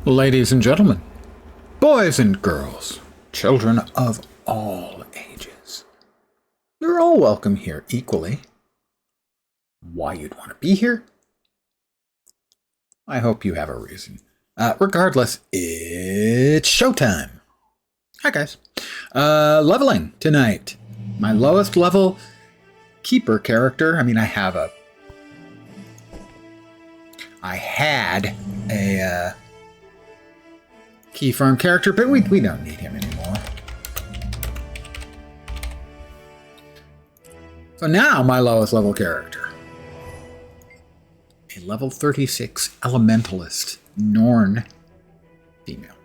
Ladies and gentlemen, boys and girls, children of all ages, you're all welcome here equally. Why you'd want to be here? I hope you have a reason. Regardless, it's showtime. Hi guys. Leveling tonight. My lowest level keeper character. I mean, I had a key farm character, but we don't need him anymore. So now my lowest level character. A level 36 elementalist, Norn female.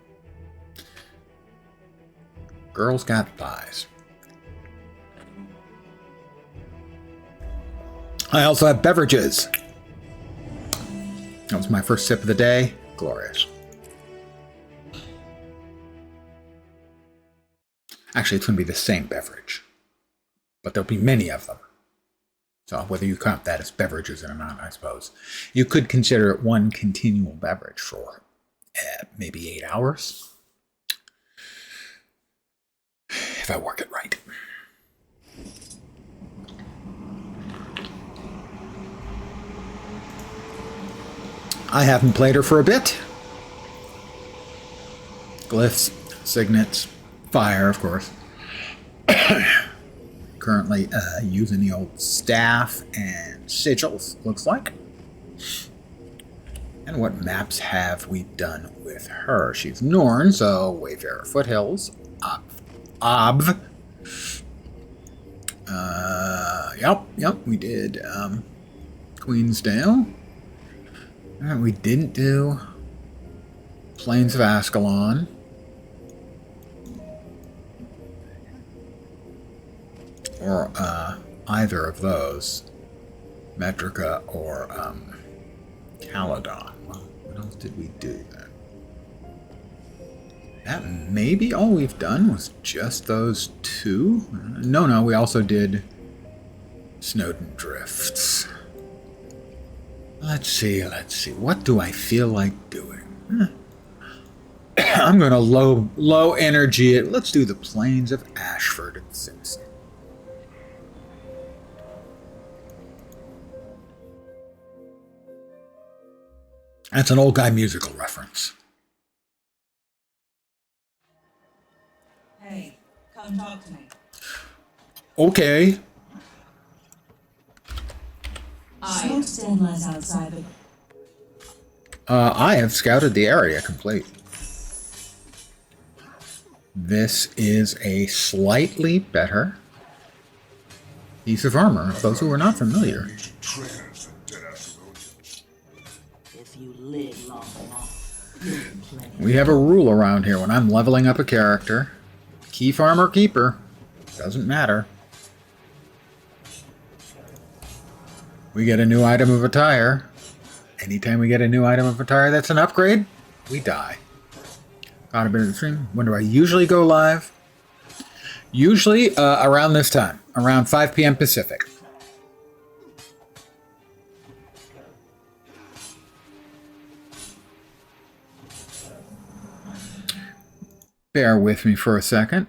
Girls got thighs. I also have beverages. That was my first sip of the day. Glorious. Actually, it's going to be the same beverage, but there'll be many of them. So whether you count that as beverages or not, I suppose. You could consider it one continual beverage for maybe 8 hours. If I work it right. I haven't played her for a bit. Glyphs, signets, fire, of course. Currently using the old staff and sigils, looks like. And what maps have we done with her? She's Norn, so Wayfarer Foothills, Obv. Yep, we did Queensdale. We didn't do Plains of Ascalon. Or either of those. Metrica or Caledon. Well, what else did we do then? That may be all we've done was just those two? No, we also did Snowden Drifts. Let's see. What do I feel like doing? I'm going to low energy it. Let's do the Plains of Ashford and Simpson. That's an old guy musical reference. Hey, come talk to me. Okay. Smoke stand lies outside the... I have scouted the area complete. This is a slightly better piece of armor, for those who are not familiar. We have a rule around here. When I'm leveling up a character, key farmer keeper, doesn't matter. We get a new item of attire. Anytime we get a new item of attire that's an upgrade, we die. Got a bit of the stream. When do I usually go live? Usually around this time, around 5 p.m. Pacific. Bear with me for a second.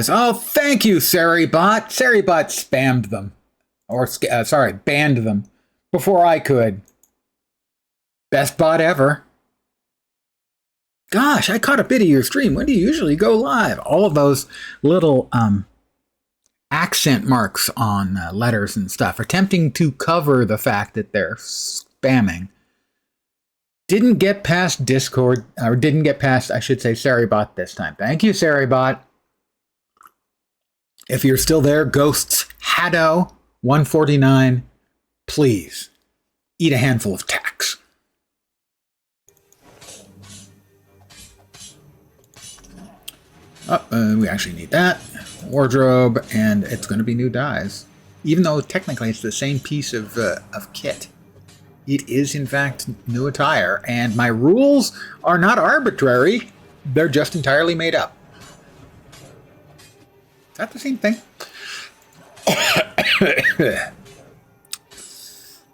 Oh, thank you, Saribot. Saribot spammed them. Or, banned them. Before I could. Best bot ever. Gosh, I caught a bit of your stream. When do you usually go live? All of those little accent marks on letters and stuff, attempting to cover the fact that they're spamming. Didn't get past Discord, or didn't get past, I should say, Saribot this time. Thank you, Saribot. If you're still there, Ghosts Haddo 149, please eat a handful of tacks. We actually need that. Wardrobe, and it's going to be new dyes. Even though technically it's the same piece of kit. It is, in fact, new attire, and my rules are not arbitrary. They're just entirely made up. Is that the same thing?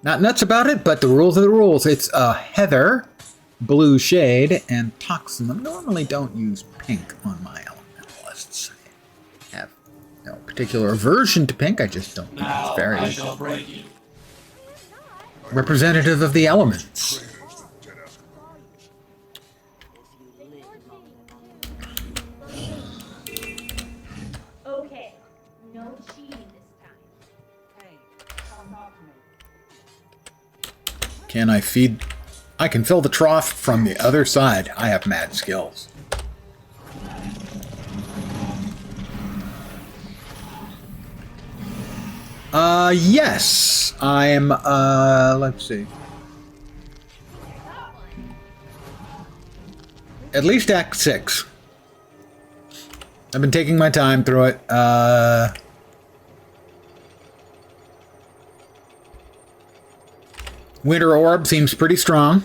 Not nuts about it, but the rules are the rules. It's Heather, Blue Shade, and Toxin. I normally don't use pink on my elementalists. I have no particular aversion to pink. I just don't think it's very representative of the elements. Okay, no cheating this time. Hey, come talk to me. Can I feed? I can fill the trough from the other side. I have mad skills. Yes. I'm, let's see. At least Act 6. I've been taking my time through it. Winter Orb seems pretty strong.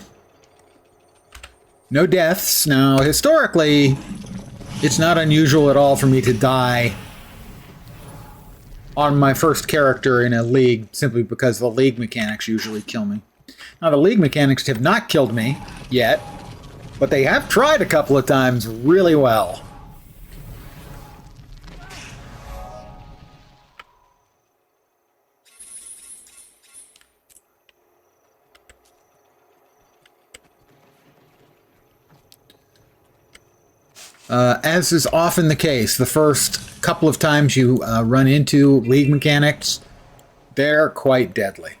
No deaths. Now, historically, it's not unusual at all for me to die on my first character in a league simply because the league mechanics usually kill me. Now, the league mechanics have not killed me yet, but they have tried a couple of times really well. As is often the case, the first couple of times you run into league mechanics, they're quite deadly.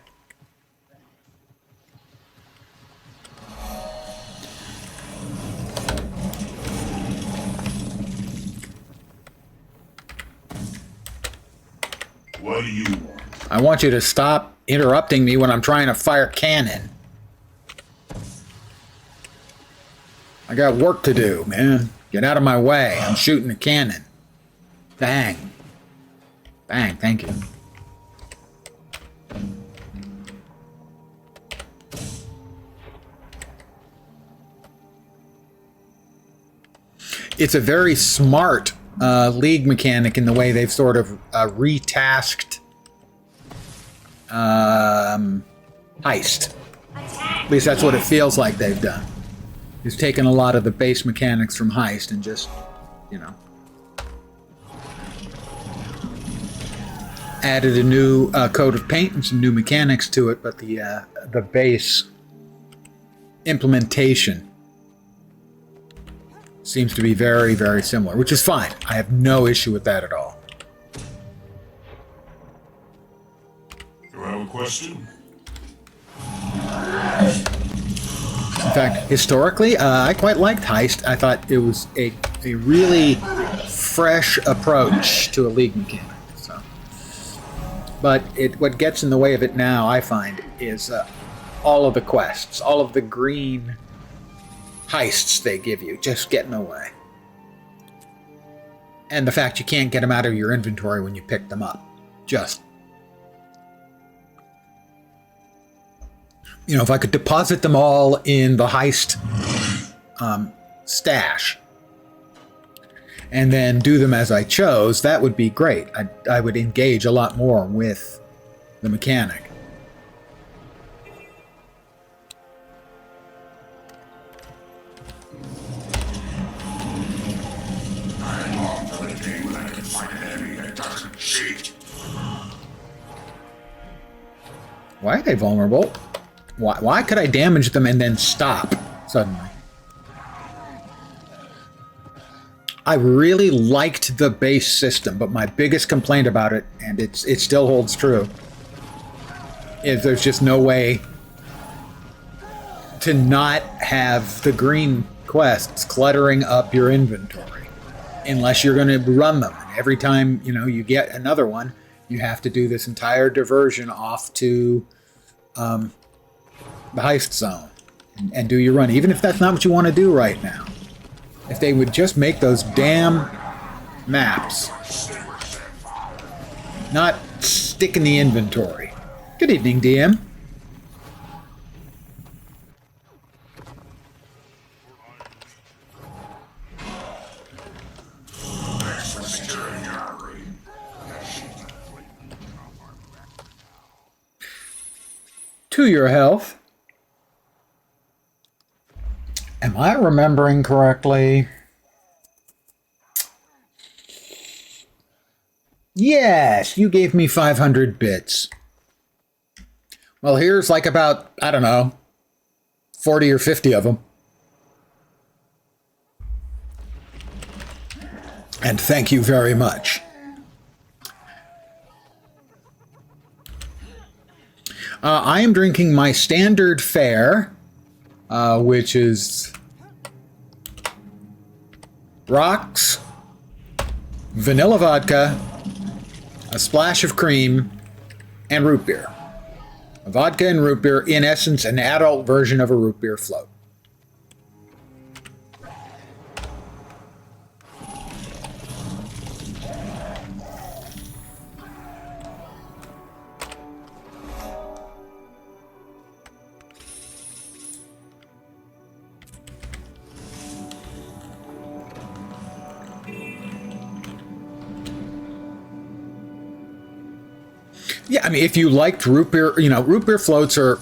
What do you want? I want you to stop interrupting me when I'm trying to fire cannon. I got work to do, man. Get out of my way. I'm shooting a cannon. Bang. Bang, thank you. It's a very smart league mechanic in the way they've sort of retasked heist. At least that's what it feels like they've done. He's taken a lot of the base mechanics from heist and just, you know, added a new coat of paint and some new mechanics to it, but the base implementation seems to be very, very similar, which is fine. I have no issue with that at all. You have a question? In fact, historically, I quite liked Heist. I thought it was a really fresh approach to a league mechanic. So. But what gets in the way of it now, I find, is all of the quests, all of the green heists they give you just get in the way. And the fact you can't get them out of your inventory when you pick them up. Just... You know, if I could deposit them all in the heist stash and then do them as I chose, that would be great. I would engage a lot more with the mechanic. I long for the day when I can find an enemy that doesn't cheat. Why are they vulnerable? Why could I damage them and then stop suddenly? I really liked the base system, but my biggest complaint about it, and it still holds true, is there's just no way to not have the green quests cluttering up your inventory unless you're going to run them. And every time, you know, you get another one, you have to do this entire diversion off to the heist zone and do your run, even if that's not what you want to do right now. If they would just make those damn maps not stick in the inventory. Good evening, DM. Thanks for securing our raid. to your health. Am I remembering correctly? Yes, you gave me 500 bits. Well, here's like about, I don't know, 40 or 50 of them. And thank you very much. I am drinking my standard fare, which is rocks, vanilla vodka, a splash of cream, and root beer. A vodka and root beer, in essence, an adult version of a root beer float. Yeah, I mean, if you liked root beer, you know, root beer floats are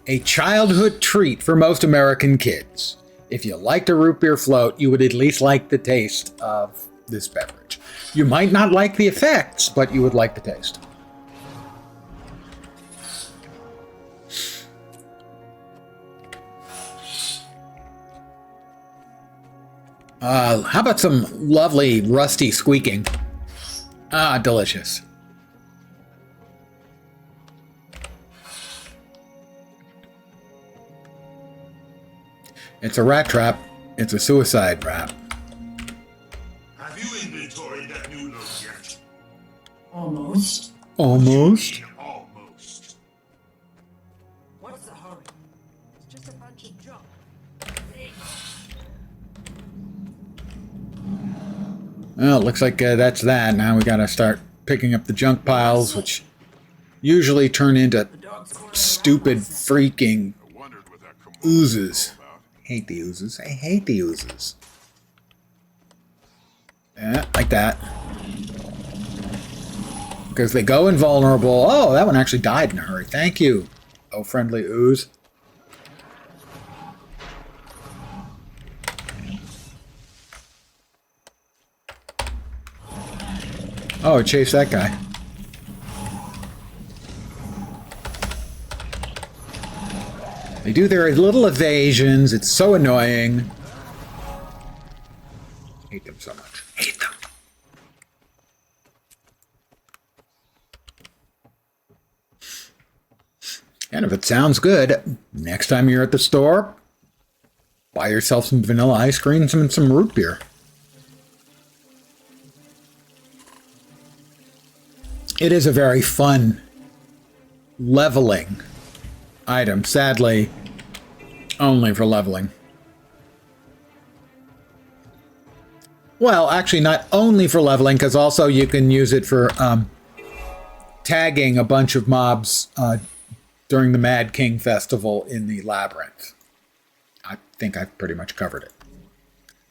a childhood treat for most American kids. If you liked a root beer float, you would at least like the taste of this beverage. You might not like the effects, but you would like the taste. How about some lovely rusty squeaking? Ah, delicious. It's a rat trap. It's a suicide trap. Have you inventoried that new load yet? Almost. Almost. Almost. What's the hurry? It's just a bunch of junk. Well, it looks like that's that. Now we gotta start picking up the junk piles, which usually turn into stupid freaking I wondered what that commotion oozes. was about. Hate the oozes. I hate the oozes. Yeah, like that. Because they go invulnerable. Oh, that one actually died in a hurry. Thank you, oh friendly ooze. Oh, it chased that guy. They do their little evasions. It's so annoying. Hate them so much. Hate them. And if it sounds good, next time you're at the store, buy yourself some vanilla ice cream and some root beer. It is a very fun leveling item, sadly, only for leveling. Well, actually, not only for leveling, because also you can use it for tagging a bunch of mobs during the Mad King Festival in the Labyrinth. I think I've pretty much covered it.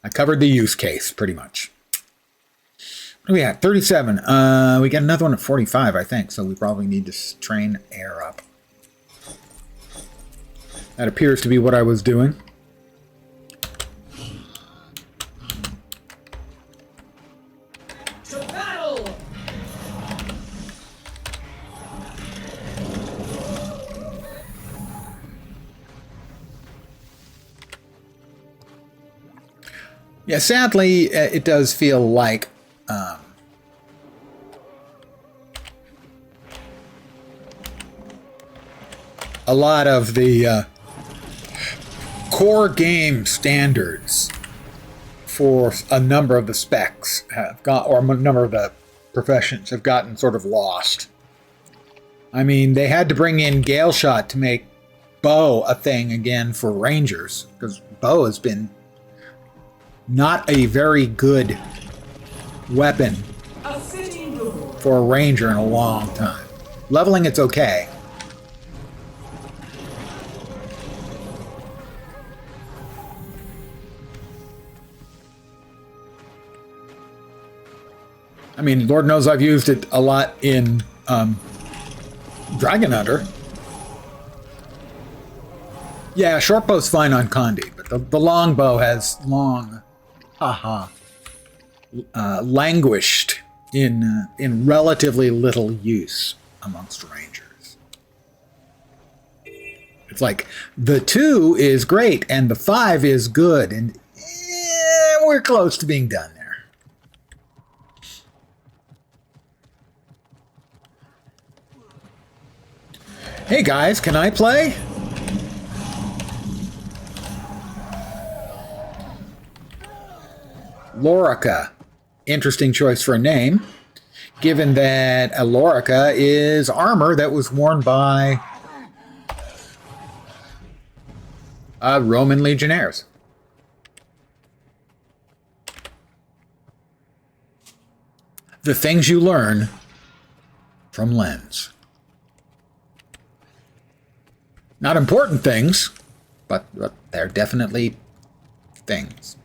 I covered the use case, pretty much. What are we at? 37. We got another one at 45, I think, so we probably need to train air up. That appears to be what I was doing. To battle! Yeah, sadly, it does feel like a lot of the core game standards for a number of the specs have got, or a number of the professions have gotten sort of lost. I mean, they had to bring in Gale Shot to make bow a thing again for Rangers, because bow has been not a very good weapon A fitting rule. for a Ranger in a long time. Leveling, it's okay. I mean, Lord knows I've used it a lot in Dragon Hunter. Yeah, short bow's fine on Condi, but the long bow has languished in relatively little use amongst rangers. It's like the 2 is great and the 5 is good, and we're close to being done there. Hey guys, can I play? Lorica. Interesting choice for a name, given that a Lorica is armor that was worn by Roman legionnaires. The things you learn from Lens. Not important things, but they're definitely things.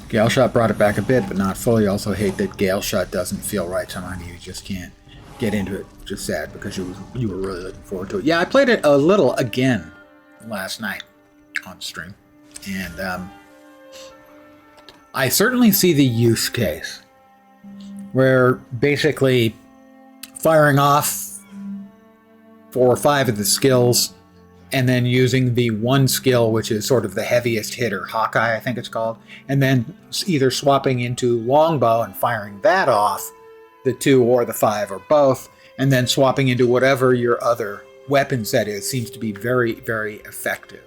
Gale Shot brought it back a bit, but not fully. Also hate that Gale Shot doesn't feel right. Somehow you just can't get into it. Just sad because you were really looking forward to it. Yeah, I played it a little again last night on stream. And I certainly see the use case where basically firing off 4 or 5 of the skills and then using the one skill, which is sort of the heaviest hitter, Hawkeye, I think it's called, and then either swapping into longbow and firing that off, the 2 or the 5 or both, and then swapping into whatever your other weapon set is, seems to be very, very effective.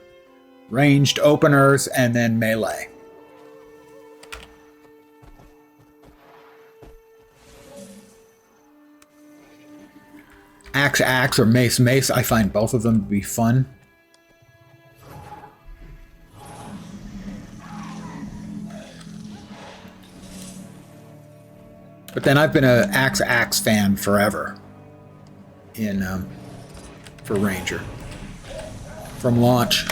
Ranged openers and then melee. Axe or mace, I find both of them to be fun. But then I've been a axe fan forever for Ranger. From launch.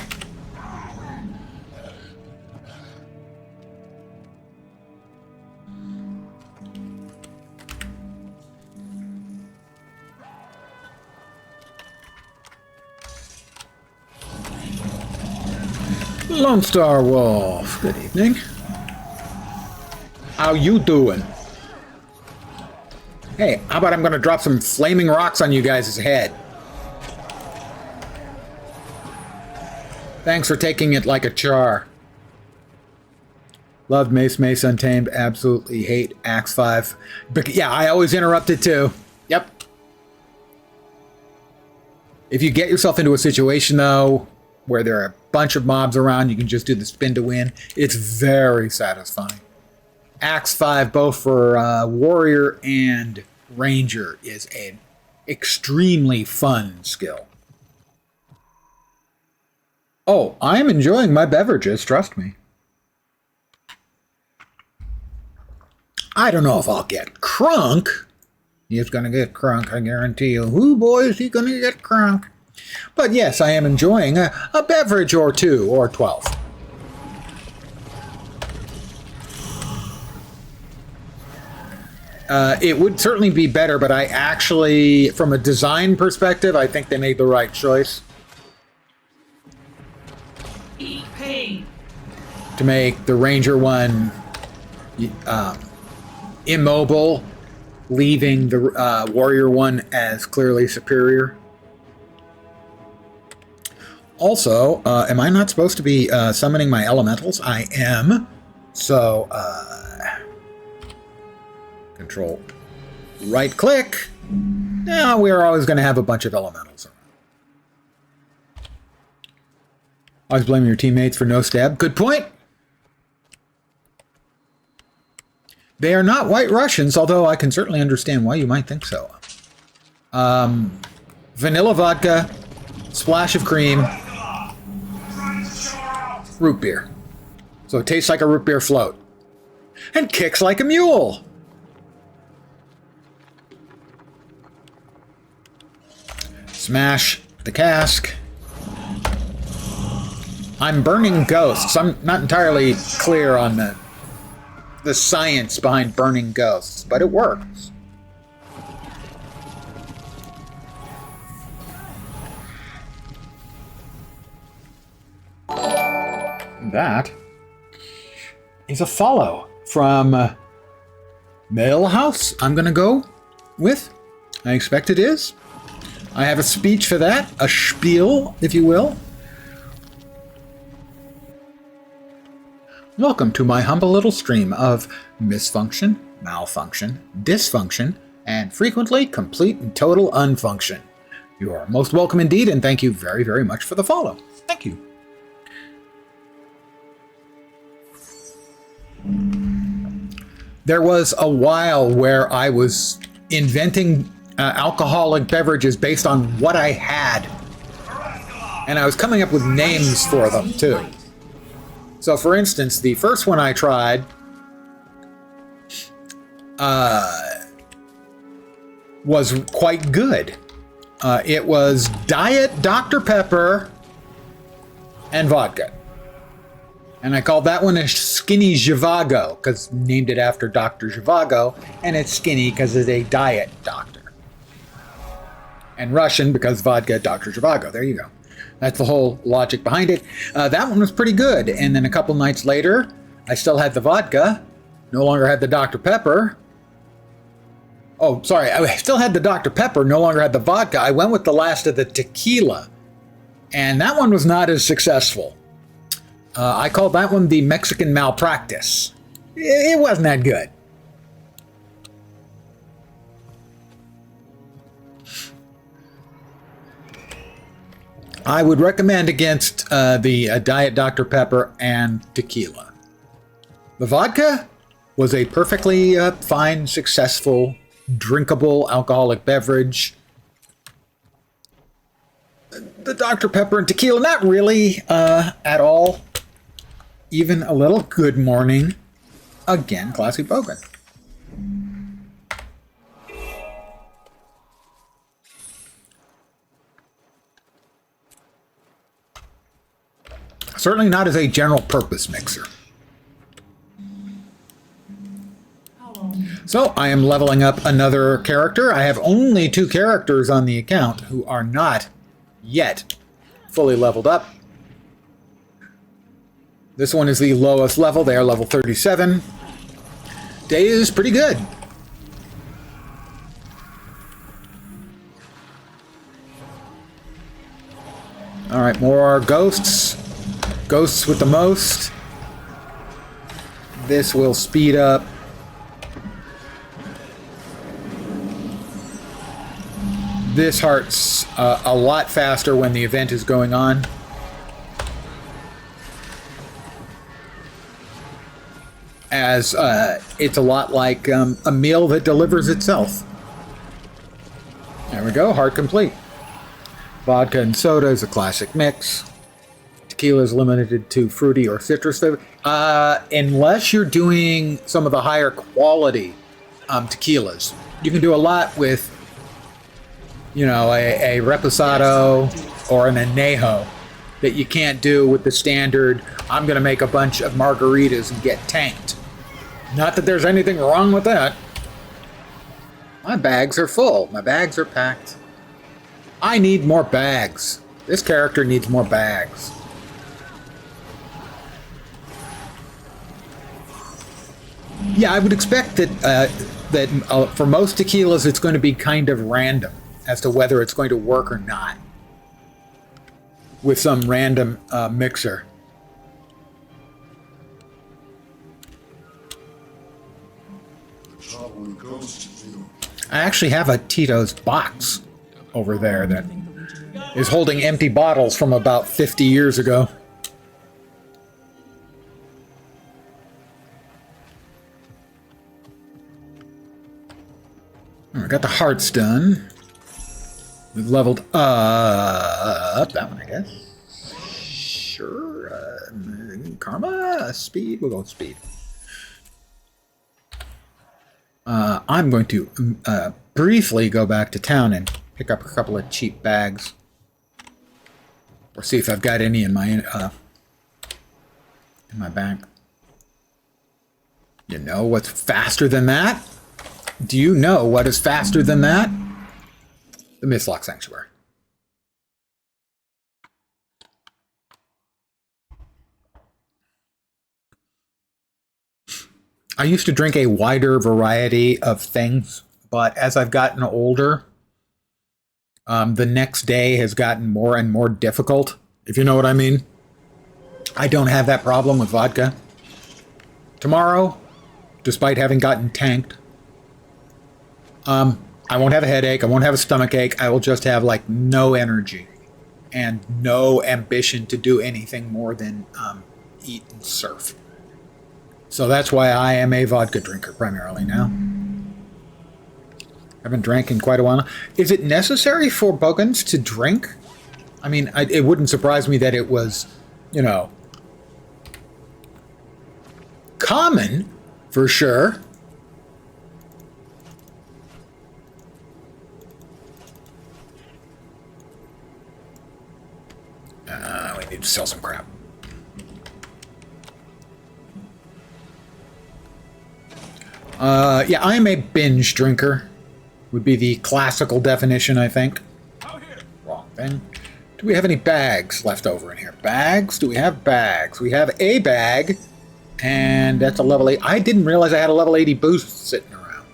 Lone Star Wolf, good evening. How you doing? Hey, how about I'm gonna drop some flaming rocks on you guys' head? Thanks for taking it like a char. Loved Mace Untamed, absolutely hate Axe 5. But yeah, I always interrupt it too. Yep. If you get yourself into a situation though, where there are a bunch of mobs around, you can just do the spin to win. It's very satisfying. Axe 5, both for Warrior and Ranger, is an extremely fun skill. Oh, I'm enjoying my beverages, trust me. I don't know if I'll get crunk. He's gonna get crunk, I guarantee you. Who, boy, is he gonna get crunk? But yes, I am enjoying a beverage or 2 or 12. It would certainly be better, but I actually, from a design perspective, I think they made the right choice. Eat pain. To make the Ranger one immobile, leaving the Warrior one as clearly superior. Also, am I not supposed to be summoning my elementals? I am. So, control right click. Now we're always going to have a bunch of elementals around. Always blaming your teammates for no stab. Good point. They are not White Russians, although I can certainly understand why you might think so. Vanilla vodka, splash of cream, root beer. So it tastes like a root beer float. And kicks like a mule. Smash the cask. I'm burning ghosts. I'm not entirely clear on the science behind burning ghosts, but it works. That is a follow from Mail House. I'm going to go with. I expect it is. I have a speech for that, a spiel, if you will. Welcome to my humble little stream of misfunction, malfunction, dysfunction, and frequently complete and total unfunction. You are most welcome indeed, and thank you very, very much for the follow. Thank you. There was a while where I was inventing alcoholic beverages based on what I had. And I was coming up with names for them, too. So, for instance, the first one I tried was quite good. It was Diet Dr. Pepper and vodka. And I called that one a Skinny Zhivago, because named it after Dr. Zhivago, and it's skinny because it's a diet doctor. And Russian because vodka, Dr. Zhivago. There you go. That's the whole logic behind it. That one was pretty good. And then a couple nights later, I still had the vodka, no longer had the Dr. Pepper. Oh, sorry, I still had the Dr. Pepper, no longer had the vodka. I went with the last of the tequila, and that one was not as successful. I called that one the Mexican Malpractice. It wasn't that good. I would recommend against the Diet Dr. Pepper and tequila. The vodka was a perfectly fine, successful, drinkable alcoholic beverage. The Dr. Pepper and tequila, not really at all. Even a little. Good morning. Again, Classy Bogan. Certainly not as a general purpose mixer. So I am leveling up another character. I have only 2 characters on the account who are not yet fully leveled up. This one is the lowest level. They are level 37. Day is pretty good. All right, more ghosts. Ghosts with the most. This will speed up. This heart's a lot faster when the event is going on. As it's a lot like a meal that delivers itself. There we go, heart complete. Vodka and soda is a classic mix. Tequila is limited to fruity or citrus flavor. Unless you're doing some of the higher quality tequilas. You can do a lot with, you know, a reposado or an añejo that you can't do with the standard, I'm going to make a bunch of margaritas and get tanked. Not that there's anything wrong with that. My bags are full. My bags are packed. I need more bags. This character needs more bags. Yeah, I would expect that for most tequilas, it's going to be kind of random as to whether it's going to work or not with some random mixer. I actually have a Tito's box over there that is holding empty bottles from about 50 years ago. All right, got the hearts done. We've leveled up that one, I guess. Sure. Karma, speed. We'll go with speed. I'm going to briefly go back to town and pick up a couple of cheap bags. Or see if I've got any in my in my bank. You know what's faster than that? Do you know what is faster than that? The Mistlock Sanctuary. I used to drink a wider variety of things, but as I've gotten older, the next day has gotten more and more difficult, if you know what I mean. I don't have that problem with vodka. Tomorrow, despite having gotten tanked, I won't have a headache, I won't have a stomach ache, I will just have like no energy and no ambition to do anything more than eat and surf. So that's why I am a vodka drinker primarily now. I haven't drank in quite a while. Is it necessary for Bogans to drink? I mean, it wouldn't surprise me that it was, you know, common for sure. We need to sell some crap. Yeah, I am a binge drinker. Would be the classical definition, I think. Wrong thing. Do we have any bags left over in here? Bags? Do we have bags? We have a bag, and that's a level 8. I didn't realize I had a level 80 boost sitting around.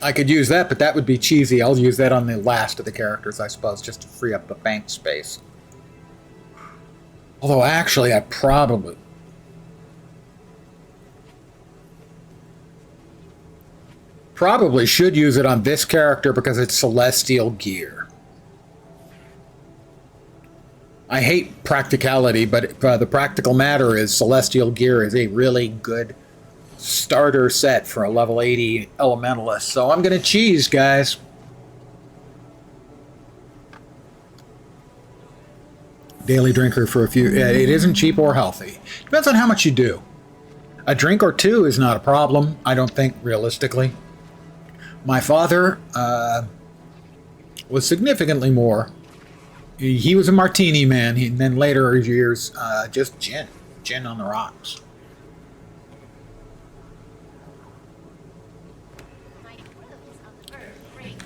I could use that, but that would be cheesy. I'll use that on the last of the characters, I suppose, just to free up the bank space. Although, actually, I probably should use it on this character because it's celestial gear. I hate practicality, but the practical matter is celestial gear is a really good starter set for a level 80 elementalist. So I'm going to cheese, guys. Daily drinker for a few. It isn't cheap or healthy. Depends on how much you do. A drink or two is not a problem, I don't think, realistically. My father was significantly more. He was a martini man. And then later years, just gin on the rocks.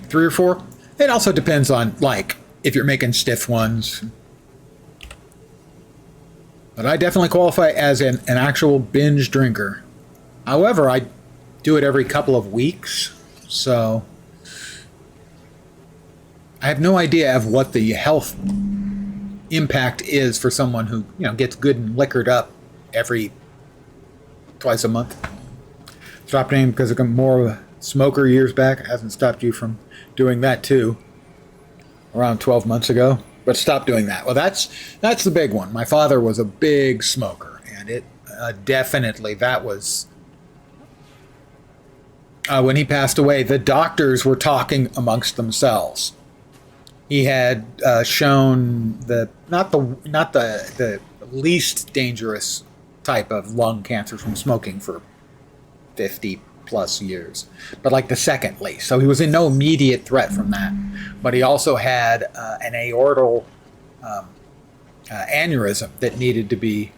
Three or four. It also depends on like if you're making stiff ones. But I definitely qualify as an actual binge drinker. However, I do it every couple of weeks. So I have no idea of what the health impact is for someone who, you know, gets good and liquored up twice a month. Stopped name because I'm more of a smoker years back. It hasn't stopped you from doing that too. Around 12 months ago. But stop doing that. Well, that's the big one. My father was a big smoker, and it definitely, that was when he passed away, the doctors were talking amongst themselves. He had shown not the least dangerous type of lung cancer from smoking for 50 plus years, but like the second least. So he was in no immediate threat from that. But he also had an aortal aneurysm that needed to be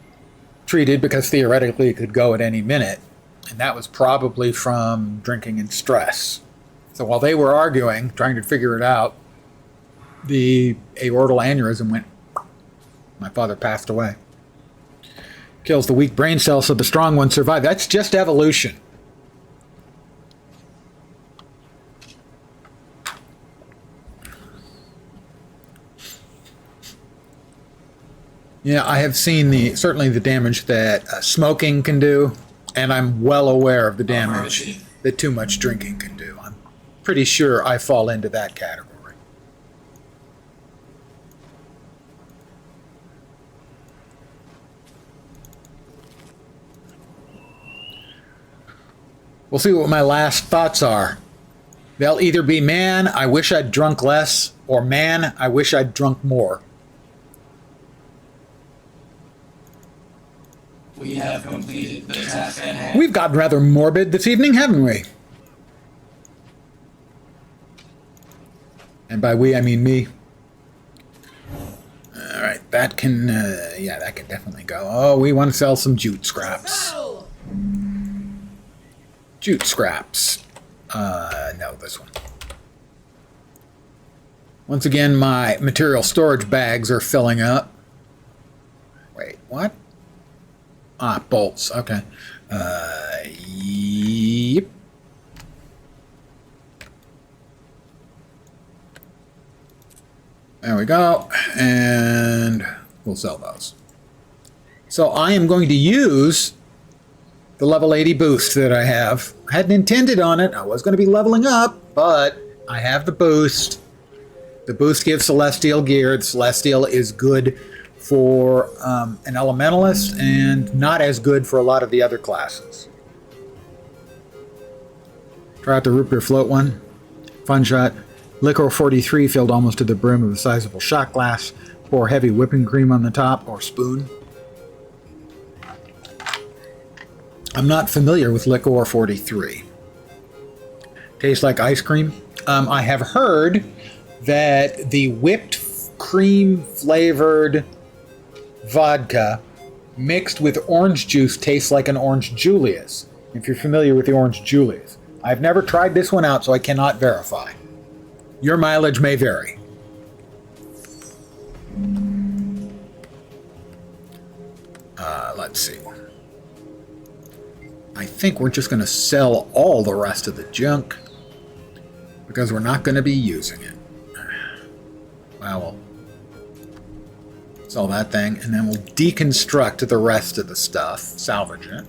treated because theoretically it could go at any minute. And that was probably from drinking and stress. So while they were arguing, trying to figure it out, the aortal aneurysm went. My father passed away. Kills the weak brain cells so the strong ones survive. That's just evolution. Yeah, I have seen certainly the damage that smoking can do. And I'm well aware of the damage that too much drinking can do. I'm pretty sure I fall into that category. We'll see what my last thoughts are. They'll either be, man, I wish I'd drunk less, or man, I wish I'd drunk more. We have completed the task at hand. We've gotten rather morbid this evening, haven't we? And by we, I mean me. All right, back that can, yeah, that can definitely go. Oh, we want to sell some jute scraps. Sell! Jute scraps. No, this one. Once again, my material storage bags are filling up. Wait, what? Ah, bolts. Okay. Yep. There we go. And we'll sell those. So I am going to use the level 80 boost that I have. I hadn't intended on it. I was going to be leveling up, but I have the boost. The boost gives Celestial gear. The Celestial is good for an Elementalist and not as good for a lot of the other classes. Try out the root beer float one. Fun shot. Liquor 43 filled almost to the brim of a sizable shot glass. Pour heavy whipping cream on the top or spoon. I'm not familiar with Liquor 43. Tastes like ice cream. I have heard that the whipped cream flavored vodka mixed with orange juice tastes like an orange Julius. If you're familiar with the orange Julius. I've never tried this one out, so I cannot verify. Your mileage may vary. Let's see. I think we're just going to sell all the rest of the junk because we're not going to be using it. Well, we'll sell that thing, and then we'll deconstruct the rest of the stuff, salvage it.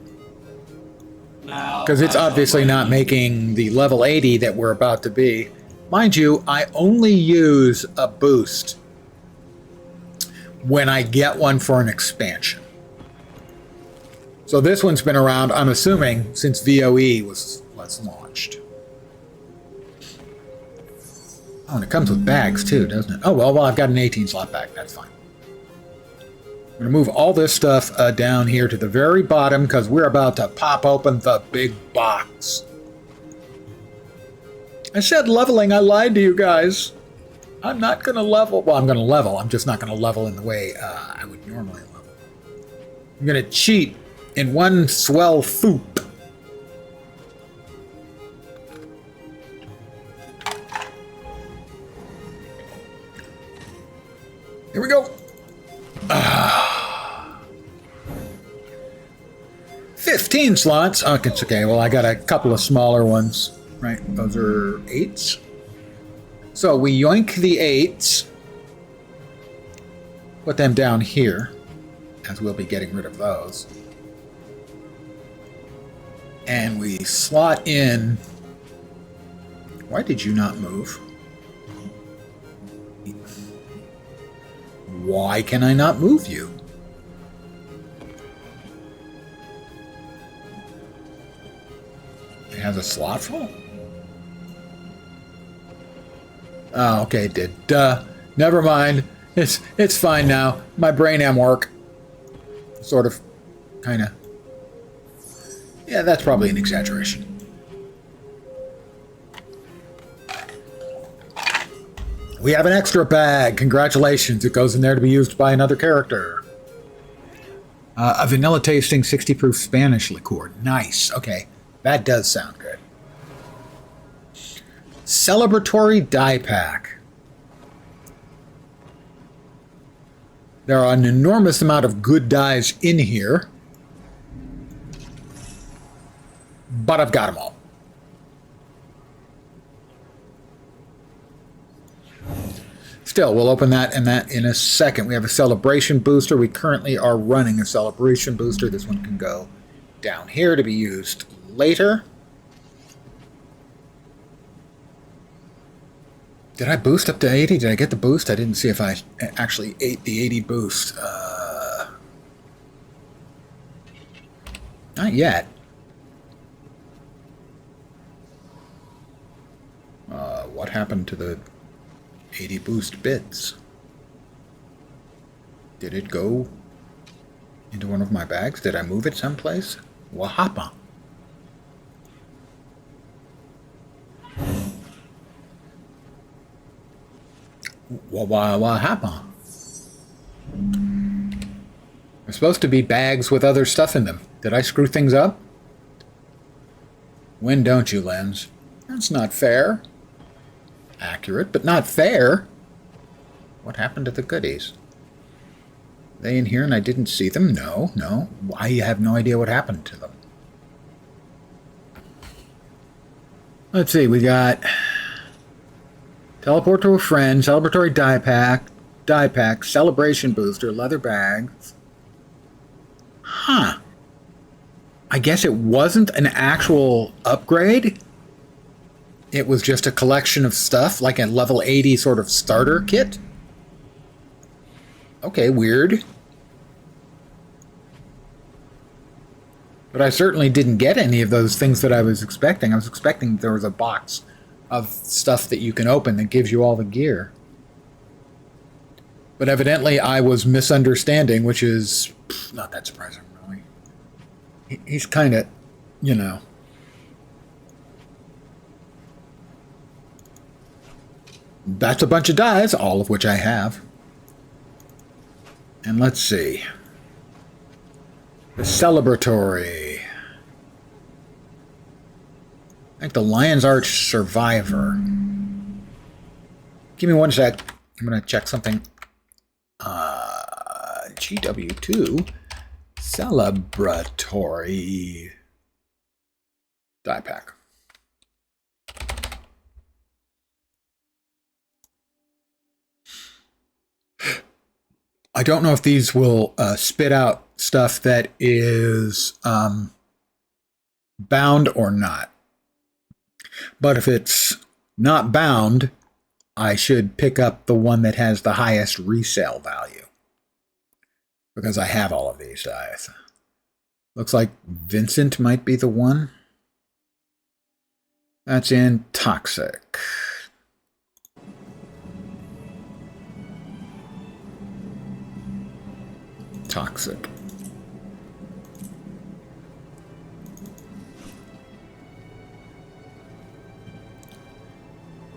Because it's obviously not making the level 80 that we're about to be. Mind you, I only use a boost when I get one for an expansion. So this one's been around, I'm assuming, since VOE was launched. Oh, and it comes with bags too, doesn't it? Oh, well, I've got an 18 slot bag. That's fine. I'm going to move all this stuff down here to the very bottom because we're about to pop open the big box. I said leveling. I lied to you guys. I'm not going to level. Well, I'm going to level. I'm just not going to level in the way I would normally level. I'm going to cheat in one swell swoop. Here we go. 15 slots. Oh, it's okay. Well, I got a couple of smaller ones. Right, those are 8s. So we yoink the 8s. Put them down here, as we'll be getting rid of those. And we slot in... Why did you not move? Why can I not move you? It has a slot full? Oh, okay, it did. Duh. Never mind. It's fine now. My brain am work. Sort of. Kinda. Yeah, that's probably an exaggeration. We have an extra bag. Congratulations. It goes in there to be used by another character. A vanilla tasting 60 proof Spanish liqueur. Nice. Okay. That does sound good. Celebratory die pack. There are an enormous amount of good dies in here. But I've got them all. Still, we'll open that in a second. We have a celebration booster. We currently are running a celebration booster. This one can go down here to be used later. Did I boost up to 80? Did I get the boost? I didn't see if I actually ate the 80 boost. Not yet. What happened to the 80 boost bits? Did it go into one of my bags? Did I move it someplace? What happened? What happened? They're supposed to be bags with other stuff in them. Did I screw things up? When don't you, Lens? That's not fair. Accurate, but not fair. What happened to the goodies? Are they in here and I didn't see them? No, no. I have no idea what happened to them. Let's see, we got teleport to a friend, celebratory die pack, celebration booster, leather bags. Huh. I guess it wasn't an actual upgrade. It was just a collection of stuff, like a level 80 sort of starter kit. Okay, weird. But I certainly didn't get any of those things that I was expecting. I was expecting there was a box of stuff that you can open that gives you all the gear. But evidently I was misunderstanding, which is not that surprising, really. He's kind of, you know. That's a bunch of dies, all of which I have. And let's see. The celebratory. I think the Lion's Arch Survivor. Give me one sec. I'm going to check something. GW2 Celebratory Die Pack. I don't know if these will spit out stuff that is bound or not. But if it's not bound, I should pick up the one that has the highest resale value. Because I have all of these dice. Looks like Vincent might be the one. That's in Toxic. Toxic.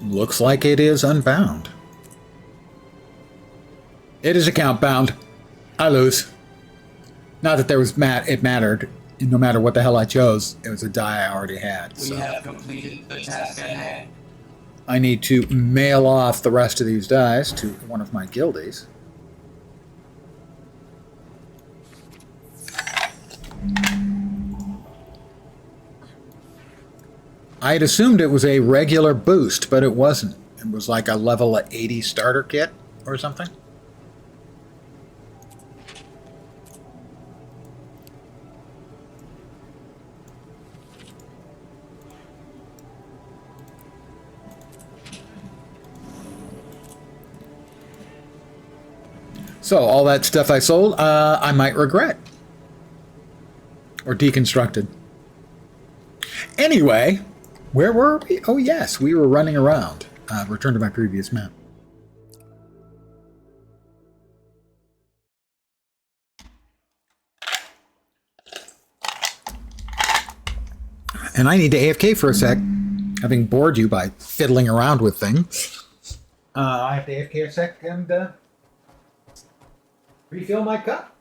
Looks like it is unbound. It is account bound. I lose. Not that there was it mattered. No matter what the hell I chose, it was a die I already had. We have completed the task at hand. I need to mail off the rest of these dice to one of my guildies. I had assumed it was a regular boost, but it wasn't. It was like a level 80 starter kit or something. So all that stuff I sold, I might regret. Or deconstructed. Anyway, where were we? Oh yes, we were running around. Return to my previous map. And I need to AFK for a sec, having bored you by fiddling around with things. I have to AFK a sec and refill my cup.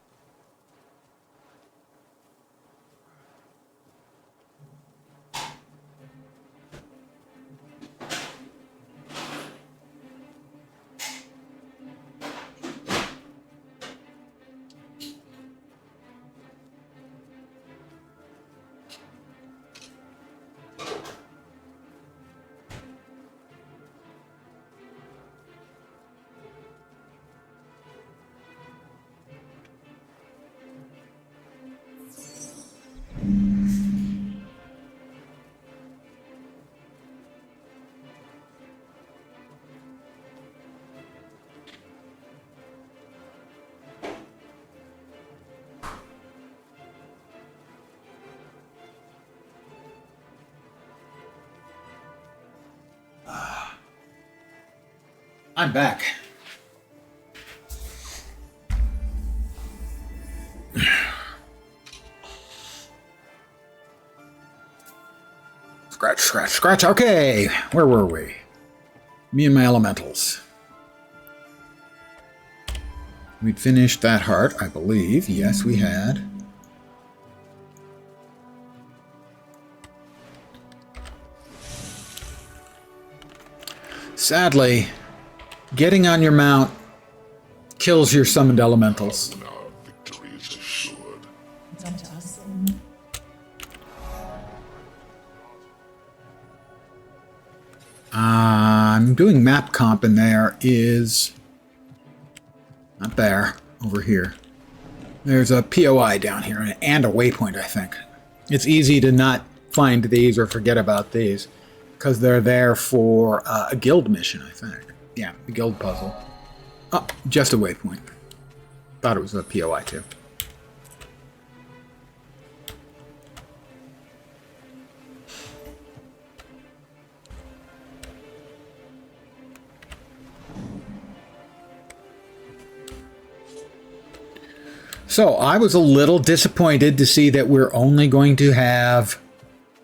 I'm back. Scratch, scratch, scratch. Okay, where were we? Me and my elementals. We'd finished that heart, I believe. Yes, we had. Sadly, getting on your mount kills your summoned elementals. Now victory is assured. It's up to us. I'm doing map comp, and there is... Not there. Over here. There's a POI down here, and a waypoint, I think. It's easy to not find these or forget about these, because they're there for a guild mission, I think. Yeah, the guild puzzle. Oh, just a waypoint. Thought it was a POI, too. So I was a little disappointed to see that we're only going to have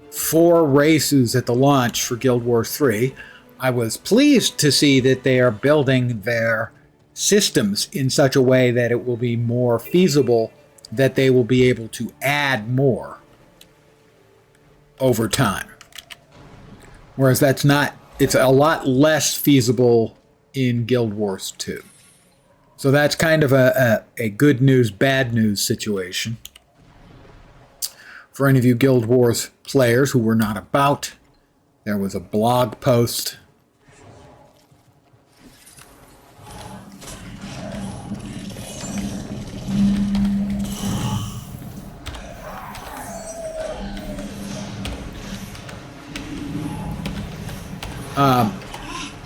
4 races at the launch for Guild Wars 3. I was pleased to see that they are building their systems in such a way that it will be more feasible, that they will be able to add more over time. Whereas that's not, it's a lot less feasible in Guild Wars 2. So that's kind of a good news, bad news situation. For any of you Guild Wars players who were not about, there was a blog post.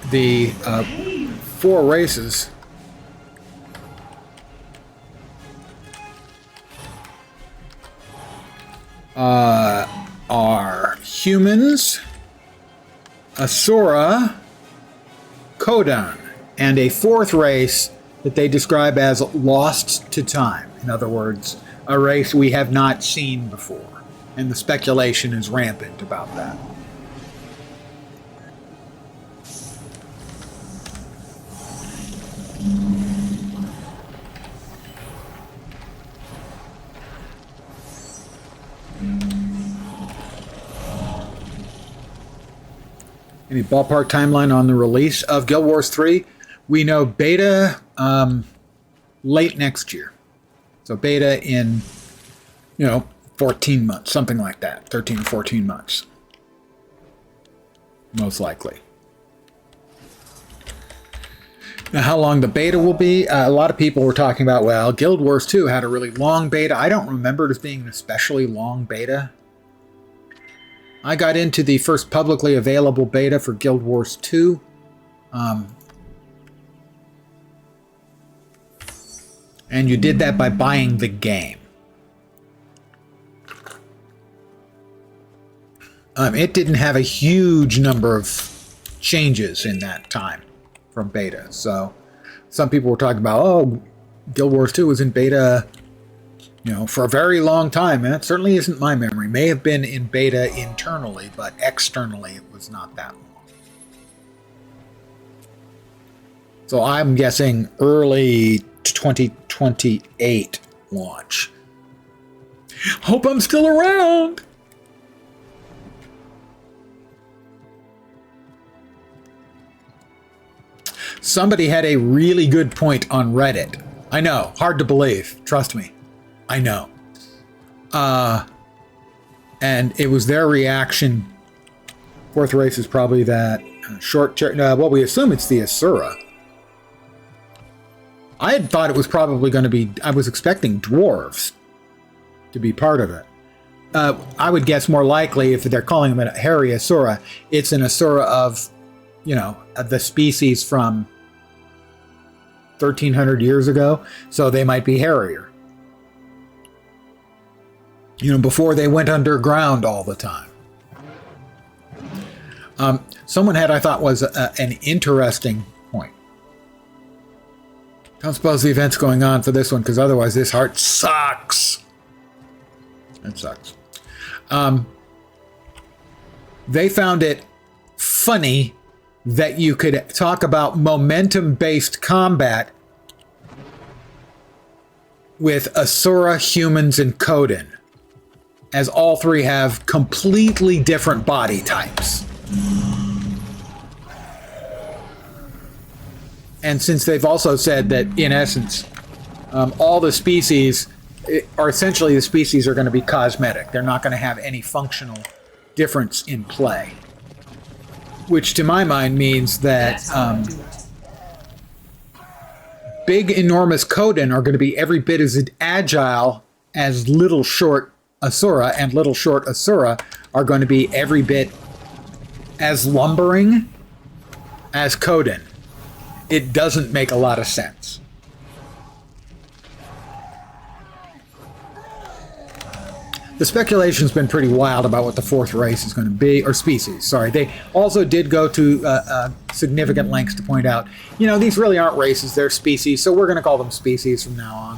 The 4 races are humans, Asura, Kodan, and a 4th race that they describe as lost to time. In other words, a race we have not seen before. And the speculation is rampant about that. Any ballpark timeline on the release of Guild Wars 3? We know beta late next year. So beta in, 14 months, something like that. 13 or 14 months. Most likely. Now, how long the beta will be? A lot of people were talking about, well, Guild Wars 2 had a really long beta. I don't remember it as being an especially long beta. I got into the first publicly available beta for Guild Wars 2. And you did that by buying the game. It didn't have a huge number of changes in that time from beta. So some people were talking about, oh, Guild Wars 2 was in beta, for a very long time. And that certainly isn't my memory. May have been in beta internally, but externally it was not that long. So I'm guessing early 2028 launch. Hope I'm still around. Somebody had a really good point on Reddit. I know, hard to believe. Trust me. I know. And it was their reaction. 4th race is probably that short... well, we assume it's the Asura. I had thought it was probably going to be... I was expecting dwarves to be part of it. I would guess more likely, if they're calling them a hairy Asura, it's an Asura of, the species from 1,300 years ago. So they might be hairier. Before they went underground all the time. Someone had, I thought, was an interesting point. Don't suppose the event's going on for this one, because otherwise this heart sucks. It sucks. They found it funny that you could talk about momentum-based combat with Asura, humans, and Coden, as all three have completely different body types. And since they've also said that, in essence, all the species are essentially, the species are going to be cosmetic. They're not going to have any functional difference in play. Which, to my mind, means that big, enormous Coden are going to be every bit as agile as little, short Asura, and little, short Asura are going to be every bit as lumbering as Coden. It doesn't make a lot of sense. The speculation's been pretty wild about what the fourth race is going to be, or species, sorry. They also did go to significant lengths to point out, you know, these really aren't races, they're species, so we're going to call them species from now on.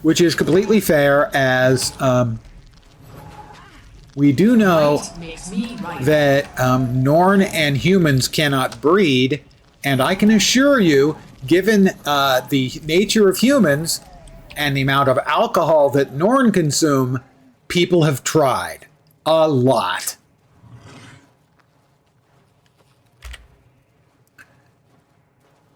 Which is completely fair, as we do know that Norn and humans cannot breed, and I can assure you, given the nature of humans and the amount of alcohol that Norn consume, people have tried. A lot.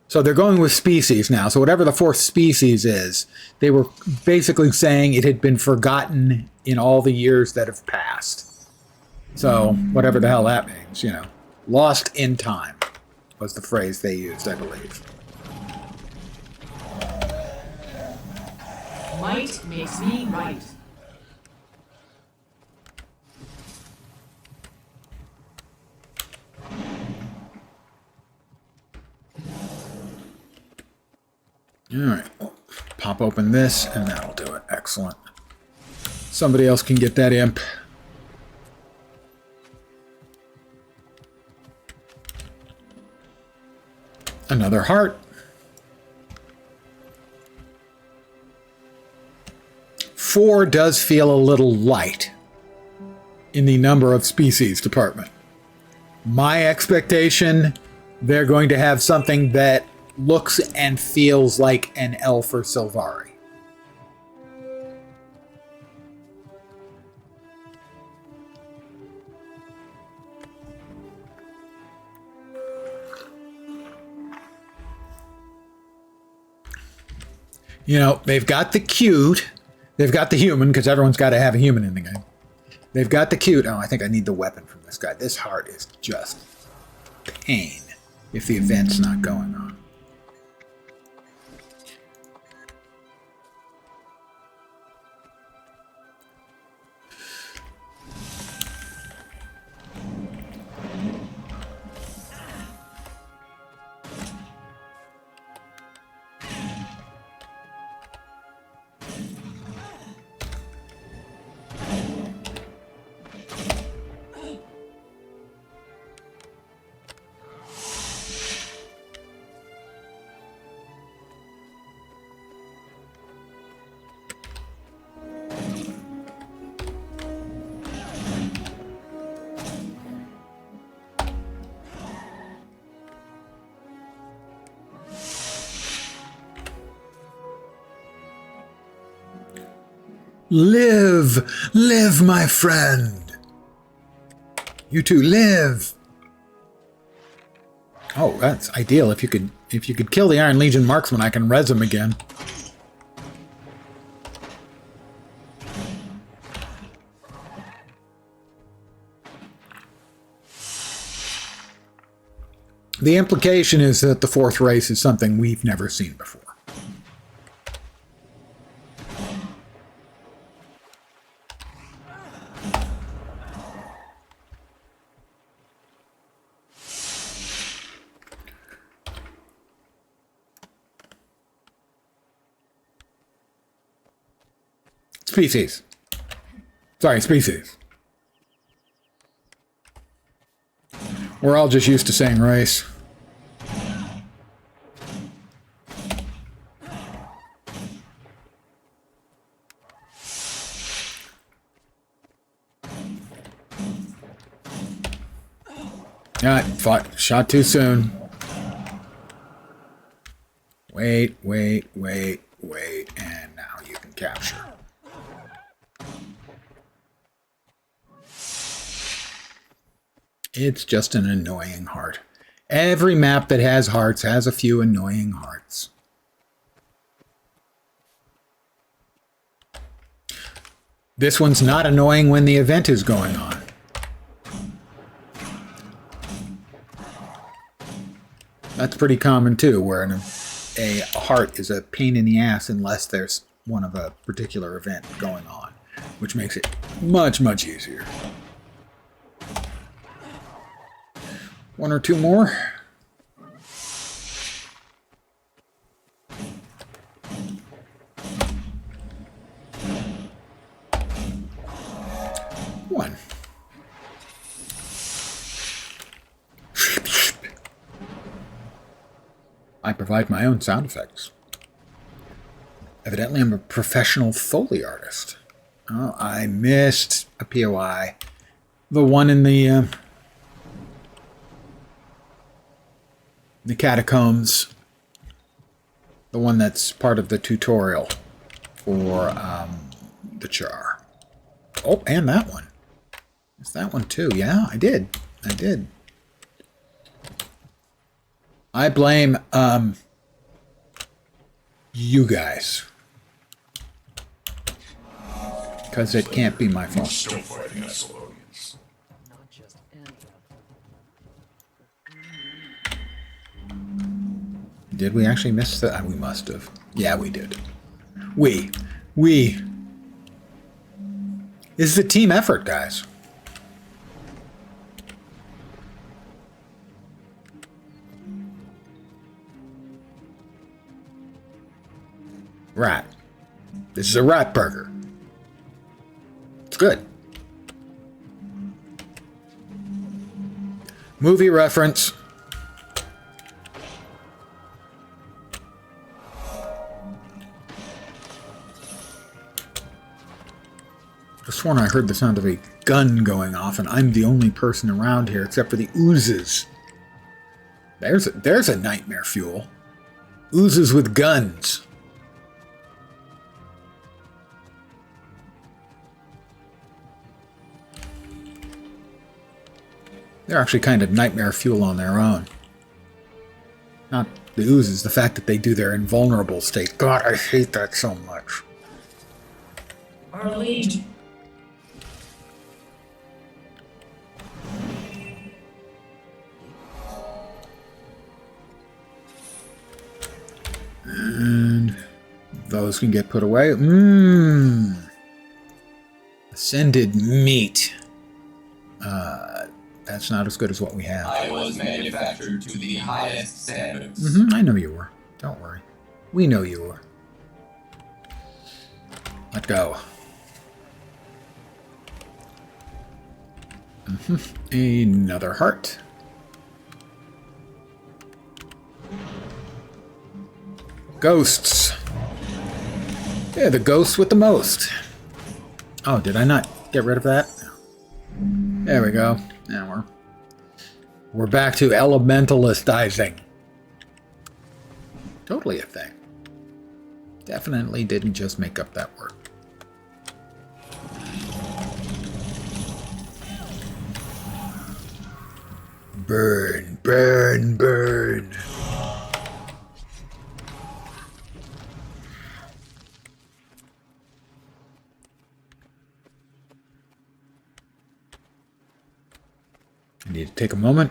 So they're going with species now. So whatever the fourth species is, they were basically saying it had been forgotten in all the years that have passed. So whatever the hell that means, you know. Lost in time was the phrase they used, I believe. Might makes me right. All right, pop open this, and that'll do it. Excellent. Somebody else can get that imp. Another heart. 4 does feel a little light in the number of species department. My expectation, they're going to have something that looks and feels like an elf or Sylvari. You know, they've got the cute, they've got the human, because everyone's got to have a human in the game. They've got the cute. Oh, I think I need the weapon from this guy. This heart is just pain if the event's not going on. Live! Live, my friend! You two live! Oh, that's ideal. If you could kill the Iron Legion marksman, I can res him again. The implication is that the fourth race is something we've never seen before. Species. Sorry, species. We're all just used to saying race. Shot too soon. Wait. Wait, and now you can capture. It's just an annoying heart. Every map that has hearts has a few annoying hearts. This one's not annoying when the event is going on. That's pretty common too, where a heart is a pain in the ass unless there's one of a particular event going on, which makes it much, much easier. One or two more. One. I provide my own sound effects. Evidently, I'm a professional Foley artist. Oh, I missed a POI. The one in the catacombs. The one that's part of the tutorial for the char. Oh, and that one. It's that one too. Yeah, I did. I blame you guys. Because it can't be my fault. Still fighting Thessalonians. Not just any of them. Did we actually miss that? We must have. Yeah, we did. We. This is a team effort, guys. Rat. This is a rat burger. It's good. Movie reference. I sworn I heard the sound of a gun going off, and I'm the only person around here except for the oozes. There's a nightmare fuel. Oozes with guns. They're actually kind of nightmare fuel on their own. Not the oozes, the fact that they do their invulnerable state. God, I hate that so much. Our lead. And those can get put away. Ascended meat. That's not as good as what we have. I was manufactured to the highest standards. I know you were. Don't worry. We know you were. Let go. Another heart. Ghosts. Yeah, the ghosts with the most. Oh, did I not get rid of that? There we go. Now we're back to elementalistizing. Totally a thing. Definitely didn't just make up that word. Burn, burn, burn. I need to take a moment.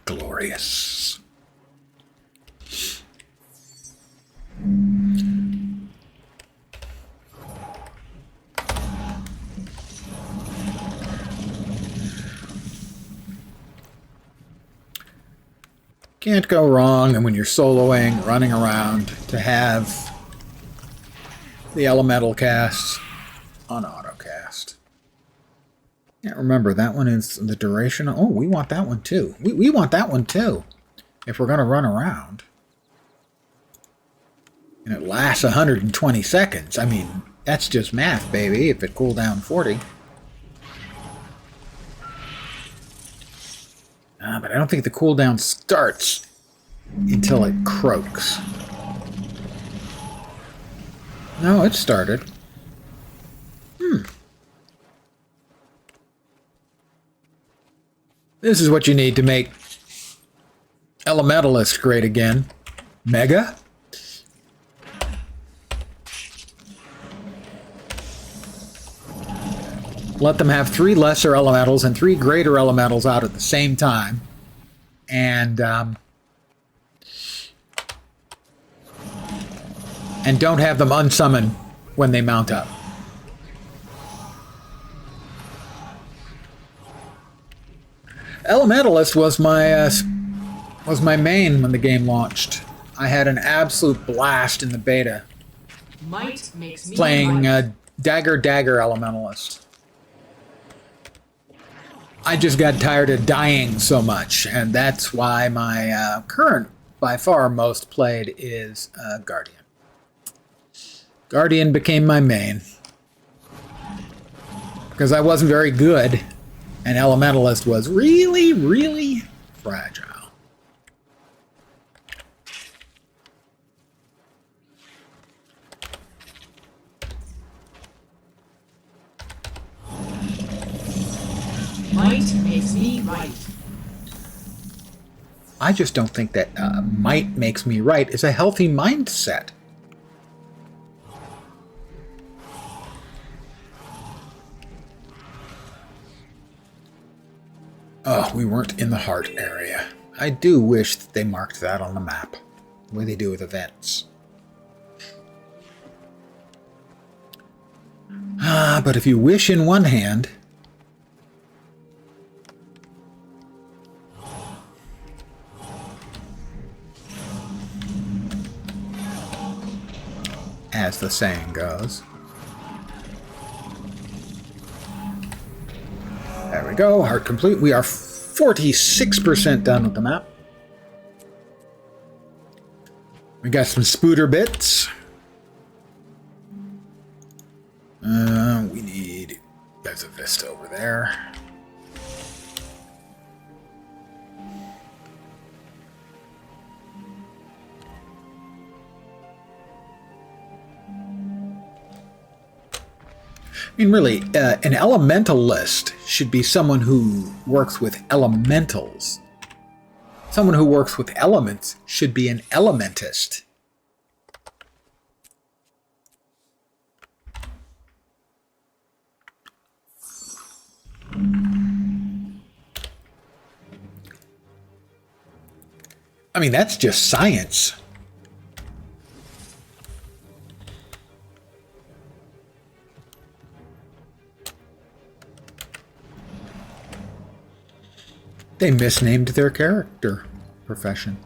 Glorious. Can't go wrong, and when you're soloing, running around, to have the elemental casts on autocast. Yeah, remember, that one is the duration. Oh, we want that one too. We want that one too. If we're going to run around. And it lasts 120 seconds. I mean, that's just math, baby, if it cooled down 40. But I don't think the cooldown starts until it croaks. No, it started. This is what you need to make Elementalist great again. Mega? Let them have 3 lesser elementals and 3 greater elementals out at the same time. And don't have them unsummon when they mount up. Elementalist was my main when the game launched. I had an absolute blast in the beta Might makes me playing right. Dagger Elementalist. I just got tired of dying so much, and that's why my current, by far most played, is Guardian. Guardian became my main because I wasn't very good, and Elementalist was really, really fragile. Might makes me right. I just don't think that might makes me right is a healthy mindset. Oh, we weren't in the heart area. I do wish that they marked that on the map, the way they do with events. But if you wish in one hand, as the saying goes. There we go, heart complete. We are 46% done with the map. We got some spooter bits. We need... There's a Vista over there. I mean, really, an elementalist should be someone who works with elementals. Someone who works with elements should be an elementist. I mean, that's just science. They misnamed their character profession.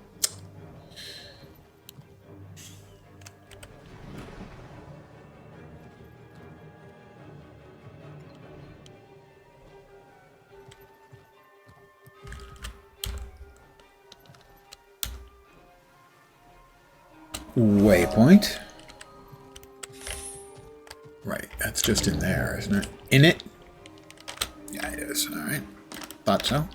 Waypoint. Right, that's just in there, isn't it? In it? Yeah, it is. All right. Thought so.